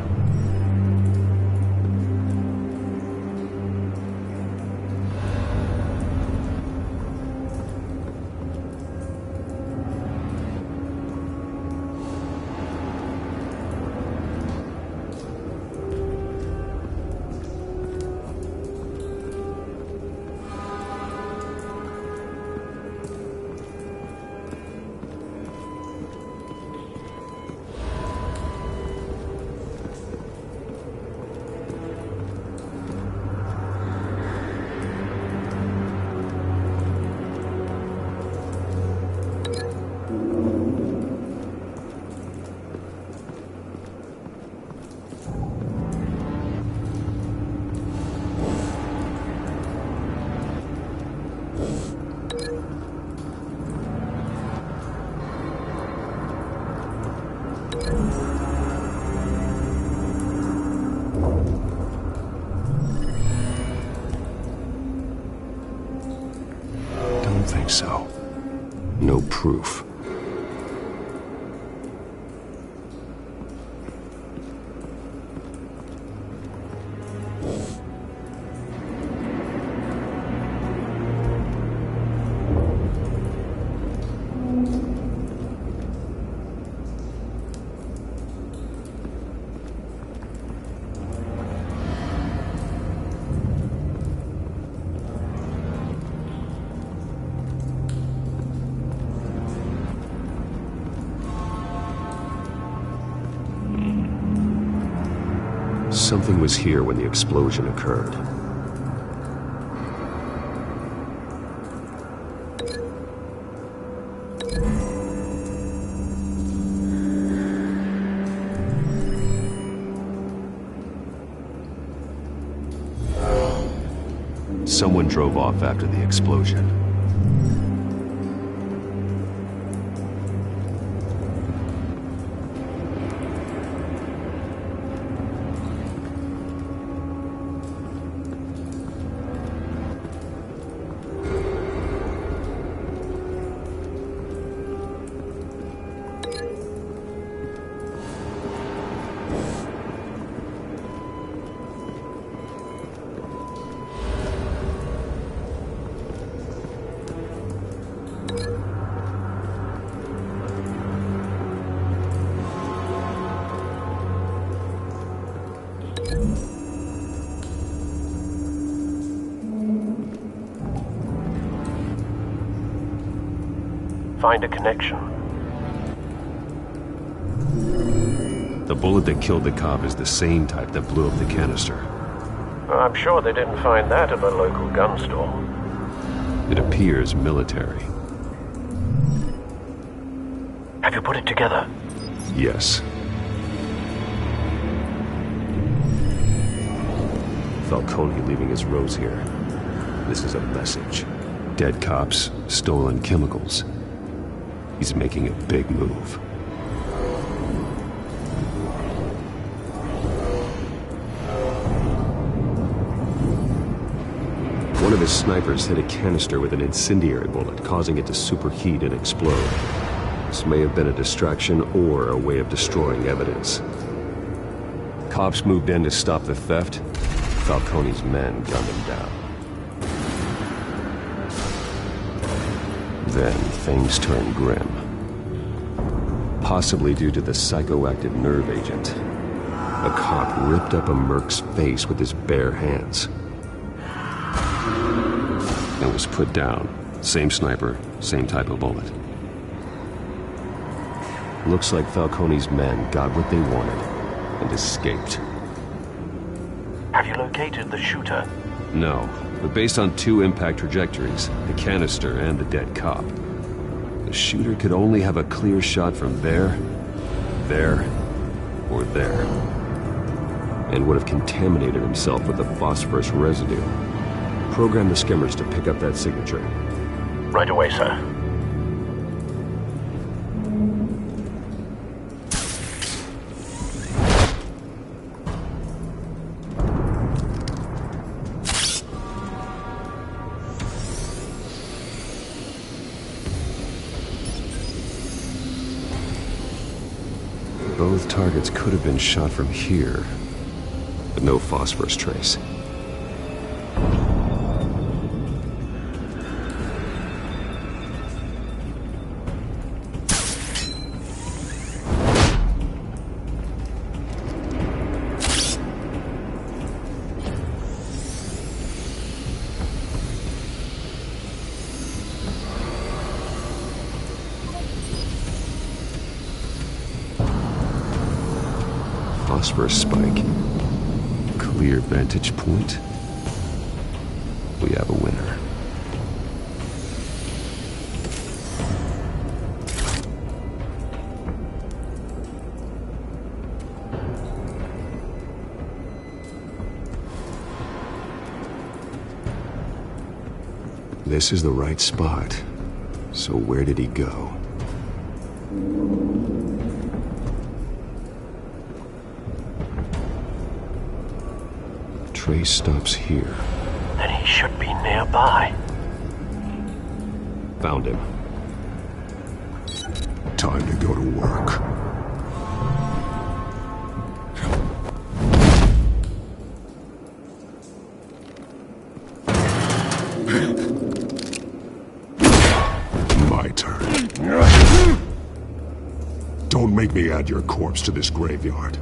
Think so. No proof. Something was here when the explosion occurred. Someone drove off after the explosion. Find a connection. The bullet that killed the cop is the same type that blew up the canister. I'm sure they didn't find that at a local gun store. It appears military. Have you put it together? Yes. Falcone leaving his rose here. This is a message. Dead cops, stolen chemicals. He's making a big move. One of his snipers hit a canister with an incendiary bullet, causing it to superheat and explode. This may have been a distraction or a way of destroying evidence. Cops moved in to stop the theft. Falcone's men gunned him down. Then things turned grim. Possibly due to the psychoactive nerve agent. A cop ripped up a merc's face with his bare hands. And was put down. Same sniper, same type of bullet. Looks like Falcone's men got what they wanted and escaped. Have you located the shooter? No, but based on 2 impact trajectories, the canister and the dead cop, the shooter could only have a clear shot from there, or there, and would have contaminated himself with the phosphorus residue. Program the skimmers to pick up that signature. Right away, sir. Both targets could have been shot from here, but no phosphorus trace. Phosphorus spike. Clear vantage point. We have a winner. This is the right spot. So where did he go? Trace stops here. Then he should be nearby. Found him. Time to go to work. My turn. Don't make me add your corpse to this graveyard.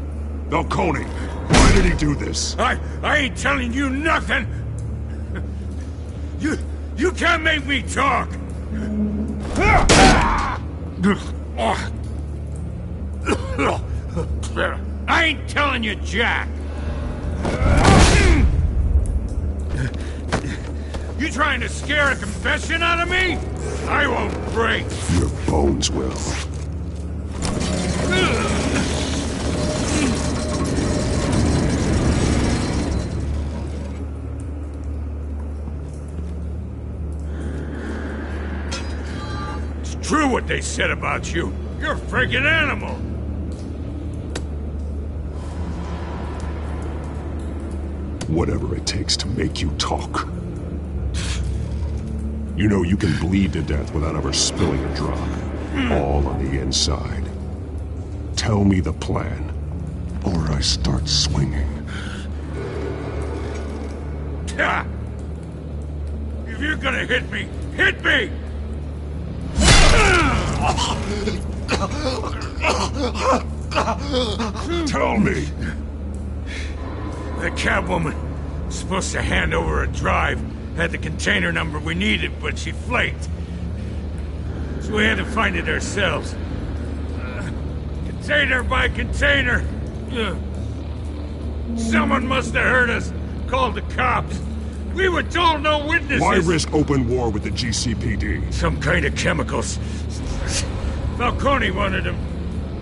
Falcone, why did he do this? I ain't telling you nothing! You can't make me talk! I ain't telling you jack! You trying to scare a confession out of me? I won't break! Your bones will. True what they said about you. You're a friggin' animal. Whatever it takes to make you talk. You know you can bleed to death without ever spilling a drop. All on the inside. Tell me the plan, or I start swinging. If you're gonna hit me, hit me! Tell me! The Catwoman was supposed to hand over a drive, had the container number we needed, but she flaked. So we had to find it ourselves. Container by container. Someone must have heard us, called the cops. We were told no witnesses. Why risk open war with the GCPD? Some kind of chemicals. Falcone wanted them.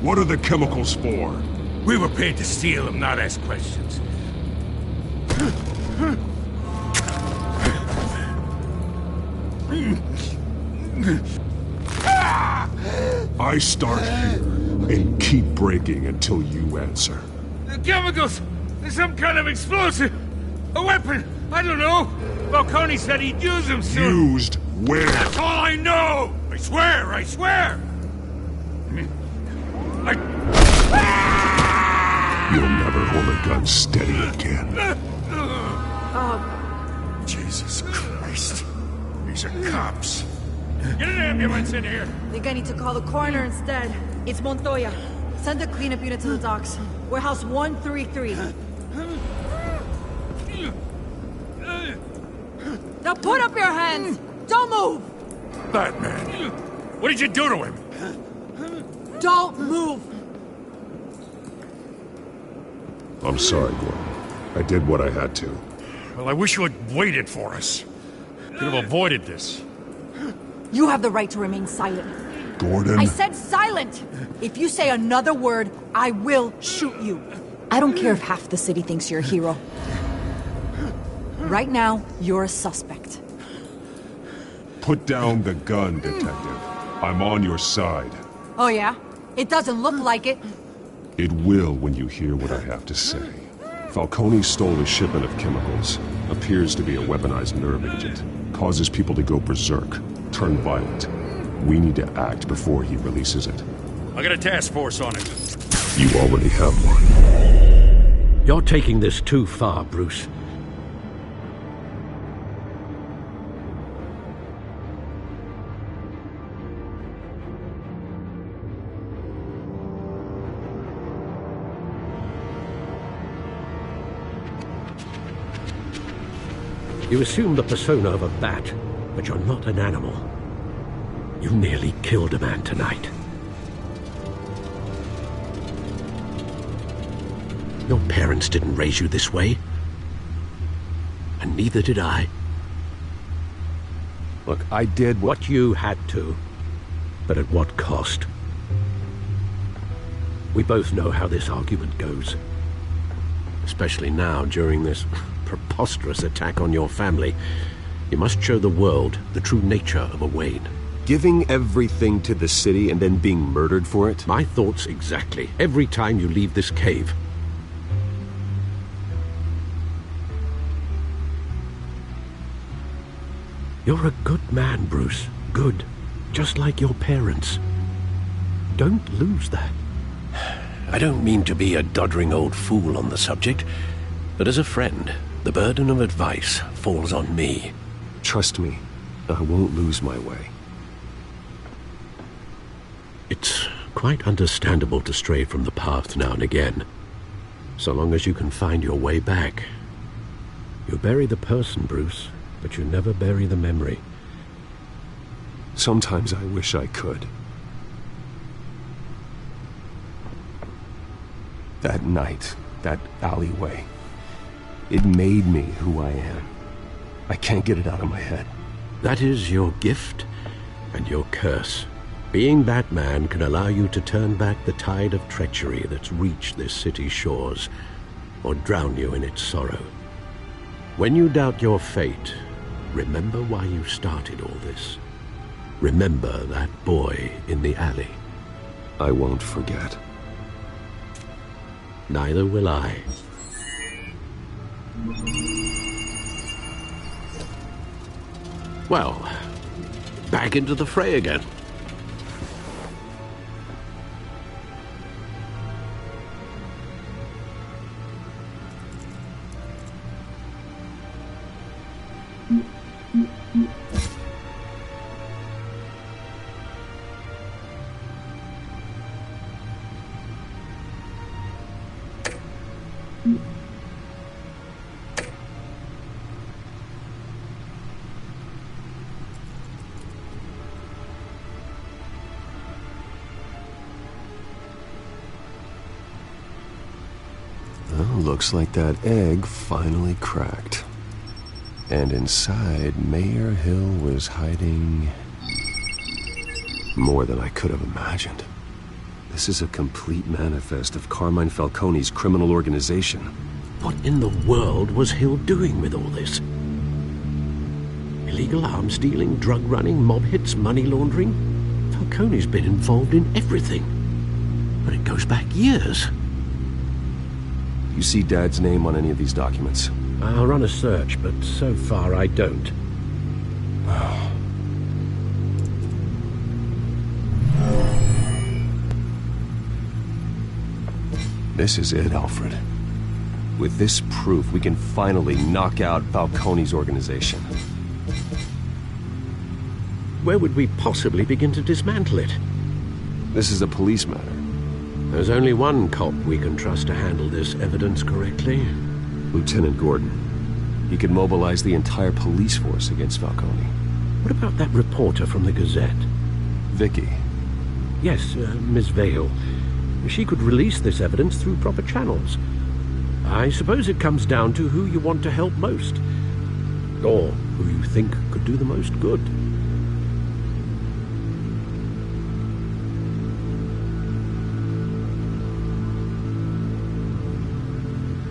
What are the chemicals for? We were paid to steal them, not ask questions. I start here and keep breaking until you answer. The chemicals! There's some kind of explosive! A weapon! I don't know! Falcone said he'd use them soon! Used where? That's all I know! I swear! I swear! You'll never hold a gun steady again. Jesus Christ. These are cops. Get an ambulance in here! Think I need to call the coroner instead. It's Montoya. Send a cleanup unit to the docks. Warehouse 133. Now put up your hands! Don't move! Batman, what did you do to him? Don't move! I'm sorry, Gordon. I did what I had to. Well, I wish you had waited for us. Could have avoided this. You have the right to remain silent. Gordon? I said silent! If you say another word, I will shoot you. I don't care if half the city thinks you're a hero. Right now, you're a suspect. Put down the gun, Detective. I'm on your side. Oh yeah? It doesn't look like it. It will when you hear what I have to say. Falcone stole a shipment of chemicals. Appears to be a weaponized nerve agent. Causes people to go berserk, turn violent. We need to act before he releases it. I got a task force on it. You already have one. You're taking this too far, Bruce. You assume the persona of a bat, but you're not an animal. You nearly killed a man tonight. Your parents didn't raise you this way. And neither did I. Look, I did what you had to, but at what cost? We both know how this argument goes. Especially now, during this preposterous attack on your family. You must show the world the true nature of a Wayne. Giving everything to the city and then being murdered for it? My thoughts exactly. Every time you leave this cave. You're a good man, Bruce. Good. Just like your parents. Don't lose that. I don't mean to be a doddering old fool on the subject, but as a friend, the burden of advice falls on me. Trust me, I won't lose my way. It's quite understandable to stray from the path now and again, so long as you can find your way back. You bury the person, Bruce, but you never bury the memory. Sometimes I wish I could. That night, that alleyway, it made me who I am. I can't get it out of my head. That is your gift and your curse. Being Batman can allow you to turn back the tide of treachery that's reached this city's shores, or drown you in its sorrow. When you doubt your fate, remember why you started all this. Remember that boy in the alley. I won't forget. Neither will I. Well, back into the fray again. Looks like that egg finally cracked. And inside, Mayor Hill was hiding more than I could have imagined. This is a complete manifest of Carmine Falcone's criminal organization. What in the world was Hill doing with all this? Illegal arms dealing, drug running, mob hits, money laundering? Falcone's been involved in everything. But it goes back years. You see Dad's name on any of these documents? I'll run a search, but so far I don't. This is it, Alfred. With this proof, we can finally knock out Falcone's organization. Where would we possibly begin to dismantle it? This is a police matter. There's only one cop we can trust to handle this evidence correctly. Lieutenant Gordon. He could mobilize the entire police force against Falcone. What about that reporter from the Gazette? Vicky. Yes, Miss Vale. She could release this evidence through proper channels. I suppose it comes down to who you want to help most. Or who you think could do the most good.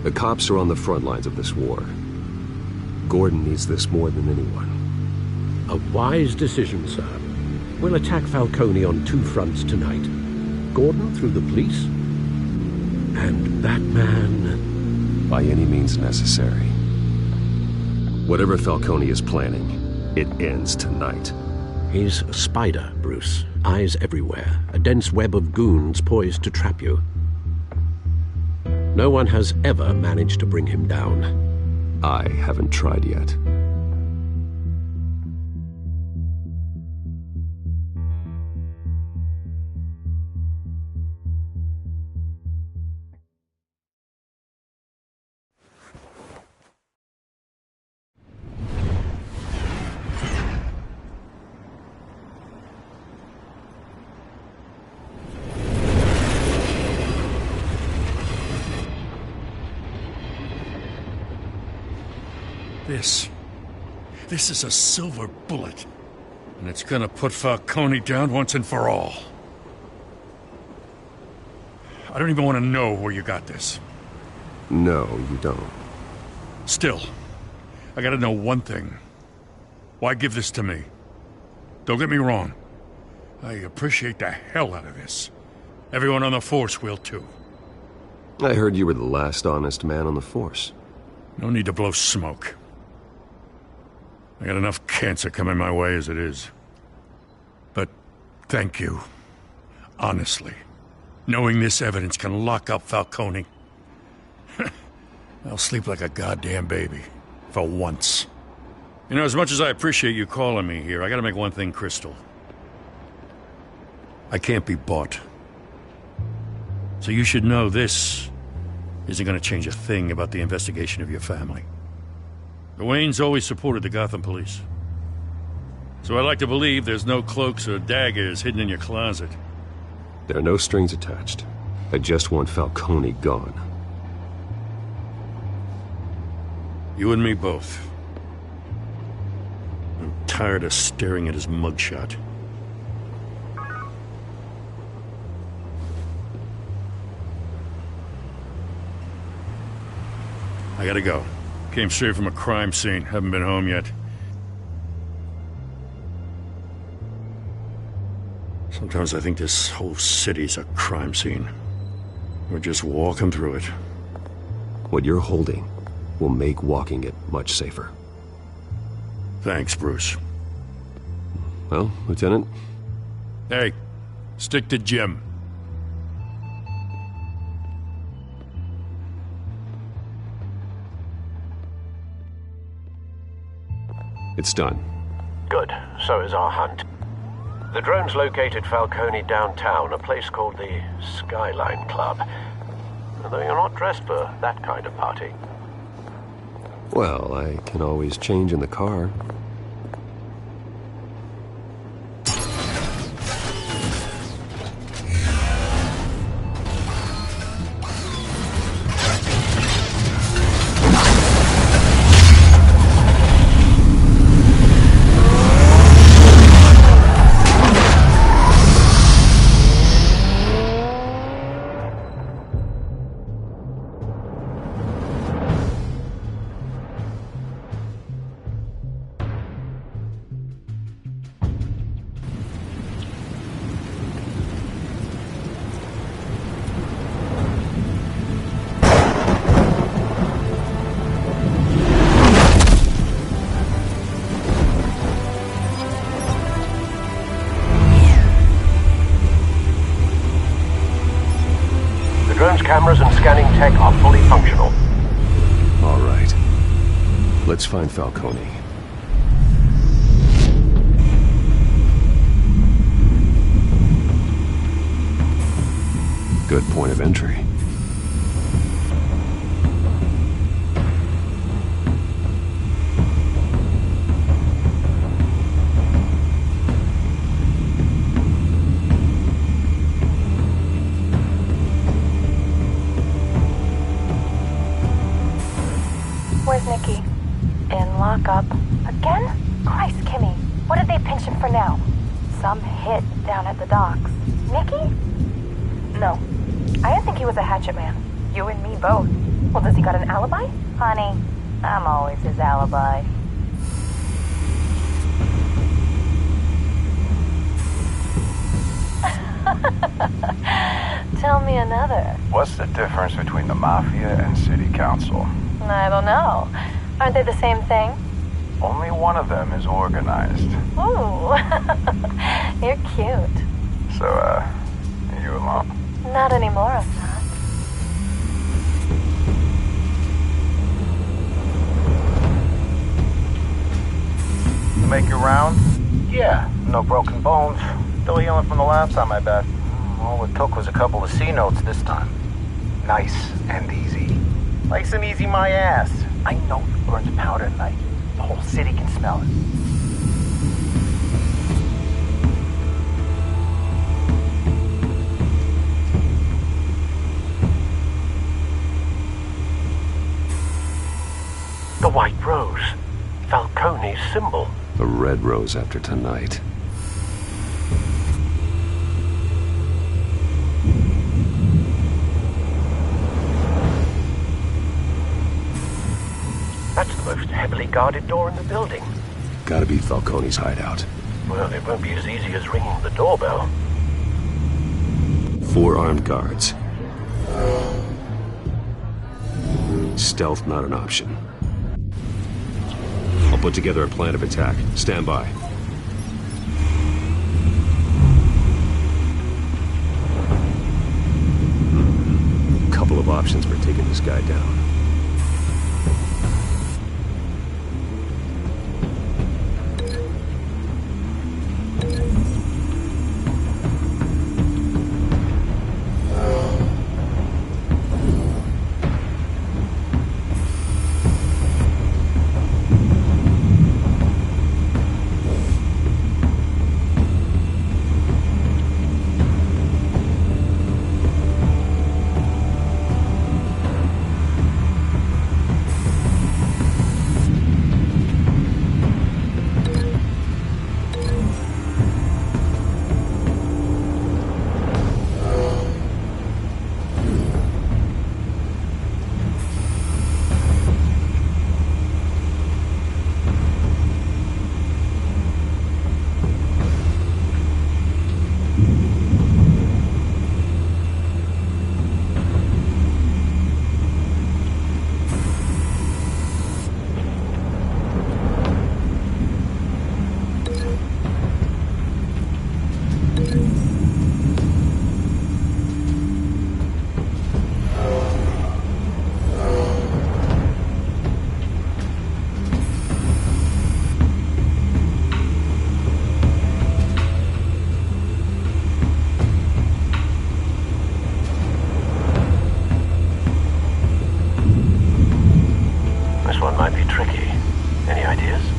The cops are on the front lines of this war. Gordon needs this more than anyone. A wise decision, sir. We'll attack Falcone on 2 fronts tonight. Gordon through the police, and that man... by any means necessary. Whatever Falcone is planning, it ends tonight. He's a spider, Bruce. Eyes everywhere. A dense web of goons poised to trap you. No one has ever managed to bring him down. I haven't tried yet. This is a silver bullet. And it's gonna put Falcone down once and for all. I don't even want to know where you got this. No, you don't. Still, I gotta know one thing. Why give this to me? Don't get me wrong. I appreciate the hell out of this. Everyone on the Force will too. I heard you were the last honest man on the Force. No need to blow smoke. I got enough cancer coming my way as it is. But thank you. Honestly. Knowing this evidence can lock up Falcone. I'll sleep like a goddamn baby. For once. You know, as much as I appreciate you calling me here, I gotta make one thing crystal. I can't be bought. So you should know this isn't gonna change a thing about the investigation of your family. The Waynes always supported the Gotham police. So I like to believe there's no cloaks or daggers hidden in your closet. There are no strings attached. I just want Falcone gone. You and me both. I'm tired of staring at his mugshot. I gotta go. Came straight from a crime scene. Haven't been home yet. Sometimes I think this whole city's a crime scene. We're just walking through it. What you're holding will make walking it much safer. Thanks, Bruce. Well, Lieutenant? Hey, stick to Jim. It's done. Good. So is our hunt. The drones located Falcone downtown, a place called the Skyline Club. Although you're not dressed for that kind of party. Well, I can always change in the car. Cameras and scanning tech are fully functional. All right. Let's find Falcone. Good point of entry. Where's Nikki? In lockup. Again? Christ, Kimmy. What did they pinch him for now? Some hit down at the docks. Nikki? No. I didn't think he was a hatchet man. You and me both. Well, does he got an alibi? Honey, I'm always his alibi. Tell me another. What's the difference between the Mafia and City Council? I don't know. Aren't they the same thing? Only one of them is organized. Ooh. You're cute. So, are you alone? Not anymore, I'm not. Make your round? Yeah, no broken bones. Still healing from the last time, I bet. All it took was a couple of C notes this time. Nice and easy. Nice and easy my ass. I know you burned powder at night. The whole city can smell it. The white rose. Falcone's symbol. A red rose after tonight. That's the most heavily guarded door in the building. Gotta be Falcone's hideout. Well, it won't be as easy as ringing the doorbell. 4 armed guards. Stealth not an option. I'll put together a plan of attack. Stand by. Couple of options for taking this guy down.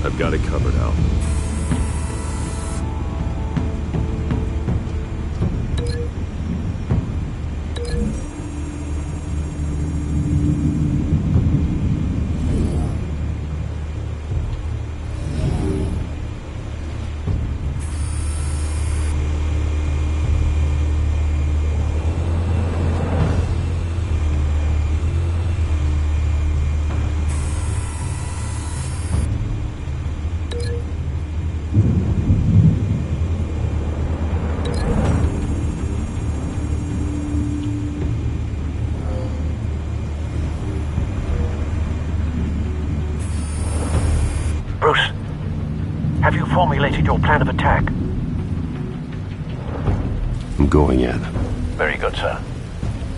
I've got it covered, Al. Bruce, have you formulated your plan of attack? I'm going in. Very good, sir.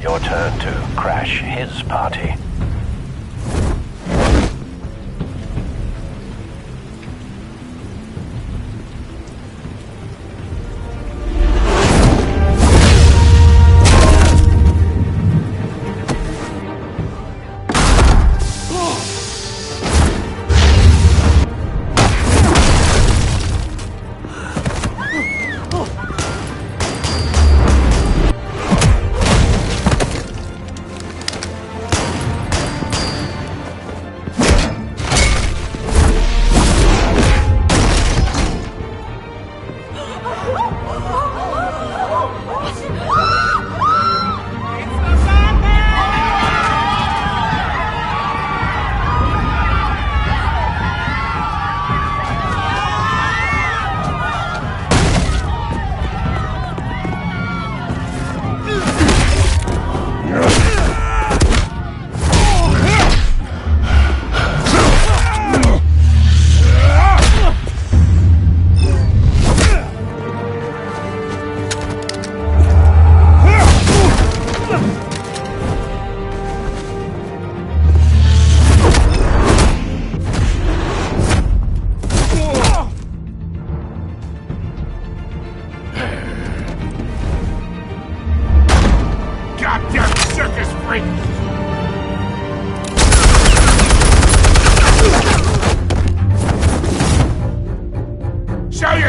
Your turn to crash his party.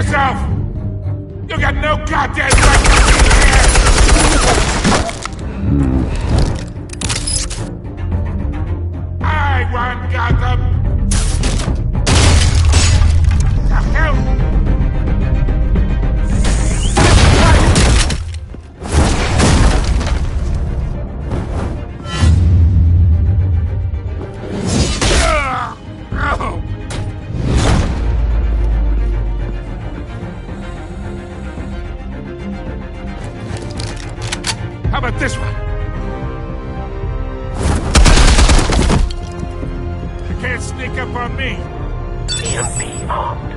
yourself! You got no goddamn right to be here! I want Gotham! The hell? How about this one? You can't sneak up on me. EMP armed.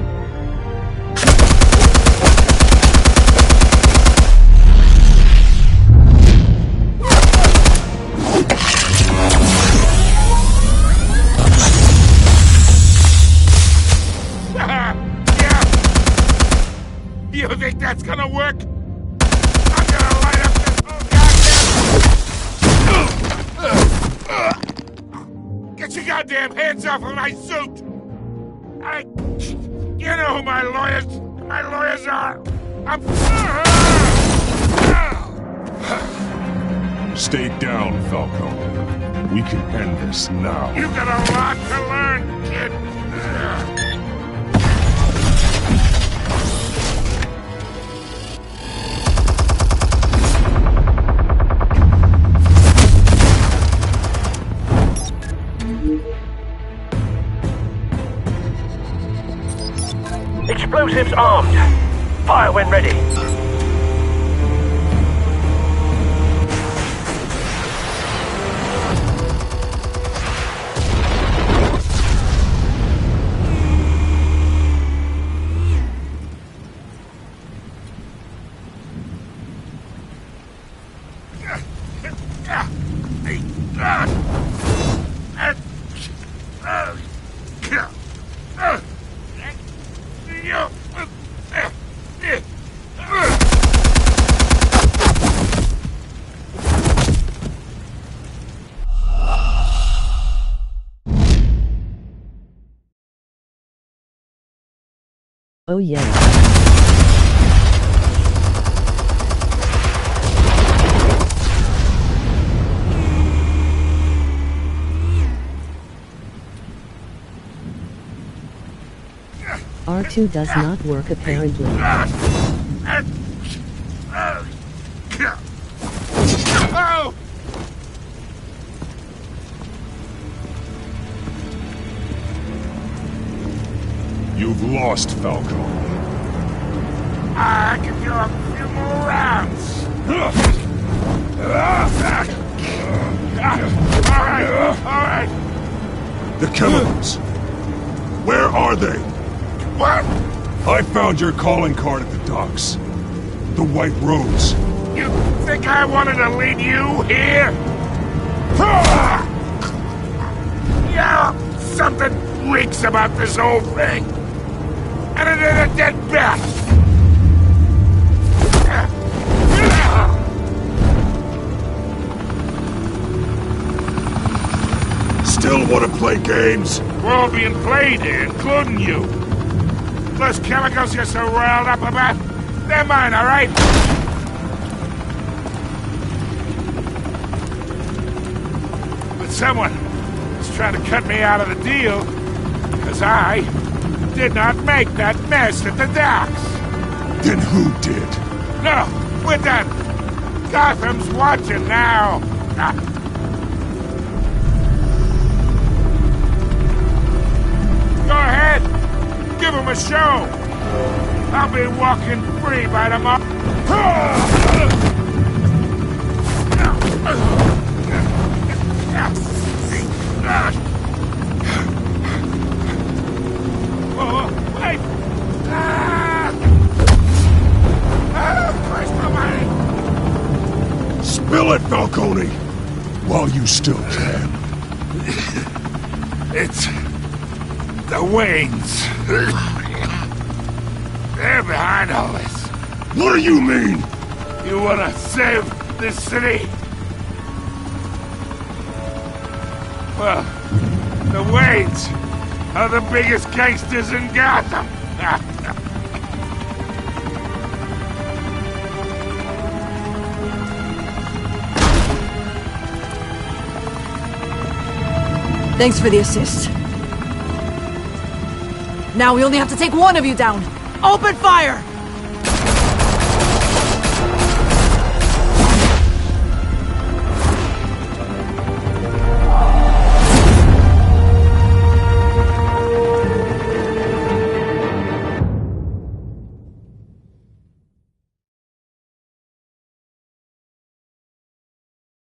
Yeah. You think that's gonna work? I'm gonna light up this whole Get your goddamn hands off of my suit! You know who my lawyers are! Stay down, Falcone. We can end this now. You got a lot to learn, kid! Explosives armed. Fire when ready. Oh yeah. R2 does not work apparently. You've lost, Falcone. I can do a few more rounds. All right. The chemicals. Where are they? What? I found your calling card at the docks. The White Rose. You think I wanted to lead you here? Yeah, something reeks about this whole thing. And it ain't a dead bat. Still want to play games? We're all being played here, including you. Those chemicals you're so riled up about, they're mine, all right? But someone is trying to cut me out of the deal, because I did not make that mess at the docks. Then who did? No, we're done. Gotham's watching now. Go ahead. Give him a show. I'll be walking free by tomorrow. Oh, wait. Where's my money? Spill it, Falcone, while you still can. It's the Waynes. They're behind all this. What do you mean? You wanna save this city? Well, the Waynes are the biggest gangsters in Gotham. Thanks for the assist. Now we only have to take one of you down. Open fire!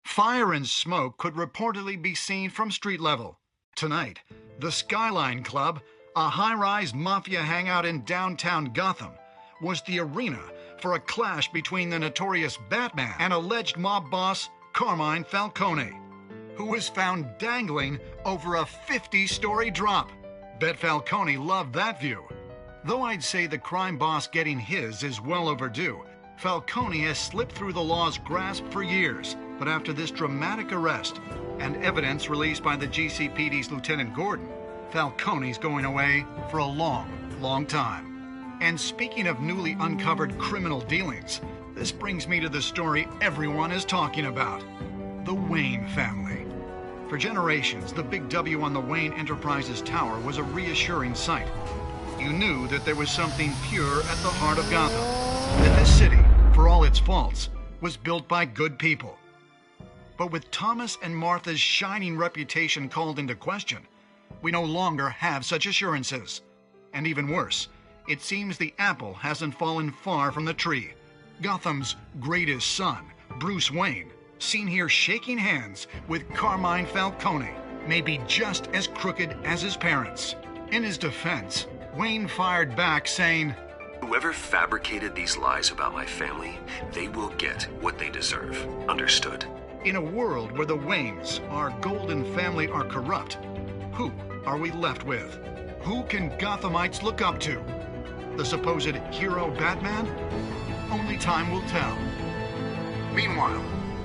Fire and smoke could reportedly be seen from street level. Tonight, the Skyline Club, a high-rise mafia hangout in downtown Gotham, was the arena for a clash between the notorious Batman and alleged mob boss Carmine Falcone, who was found dangling over a 50-story drop. Bet Falcone loved that view. Though I'd say the crime boss getting his is well overdue, Falcone has slipped through the law's grasp for years. But after this dramatic arrest and evidence released by the GCPD's Lieutenant Gordon, Falcone's going away for a long, long time. And speaking of newly uncovered criminal dealings, this brings me to the story everyone is talking about: the Wayne family. For generations, the big W on the Wayne Enterprises Tower was a reassuring sight. You knew that there was something pure at the heart of Gotham, that this city, for all its faults, was built by good people. But with Thomas and Martha's shining reputation called into question, we no longer have such assurances. And even worse, it seems the apple hasn't fallen far from the tree. Gotham's greatest son, Bruce Wayne, seen here shaking hands with Carmine Falcone, may be just as crooked as his parents. In his defense, Wayne fired back saying, "Whoever fabricated these lies about my family, they will get what they deserve. Understood?" In a world where the Waynes, our golden family, are corrupt, who are we left with? Who can Gothamites look up to? The supposed hero Batman? Only time will tell. Meanwhile,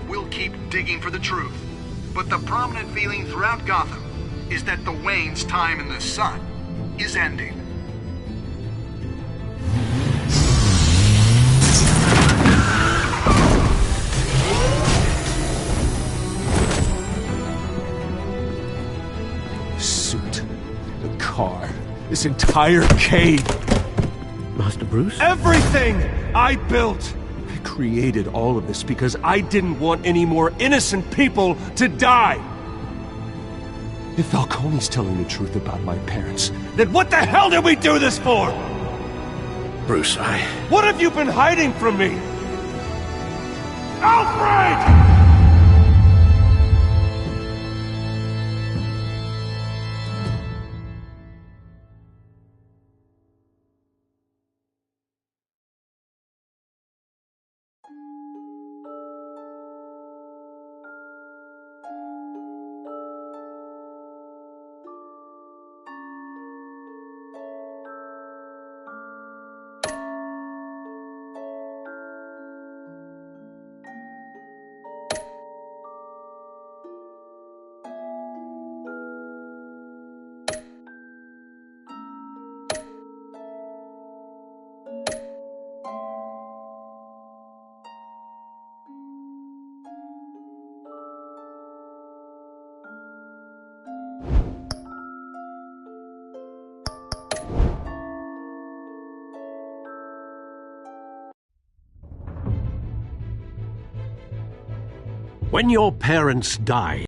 we'll keep digging for the truth. But the prominent feeling throughout Gotham is that the Waynes' time in the sun is ending. Car, this entire cave. Master Bruce? Everything I built. I created all of this because I didn't want any more innocent people to die. If Falcone's telling the truth about my parents, then what the hell did we do this for? Bruce, What have you been hiding from me? Alfred! When your parents die,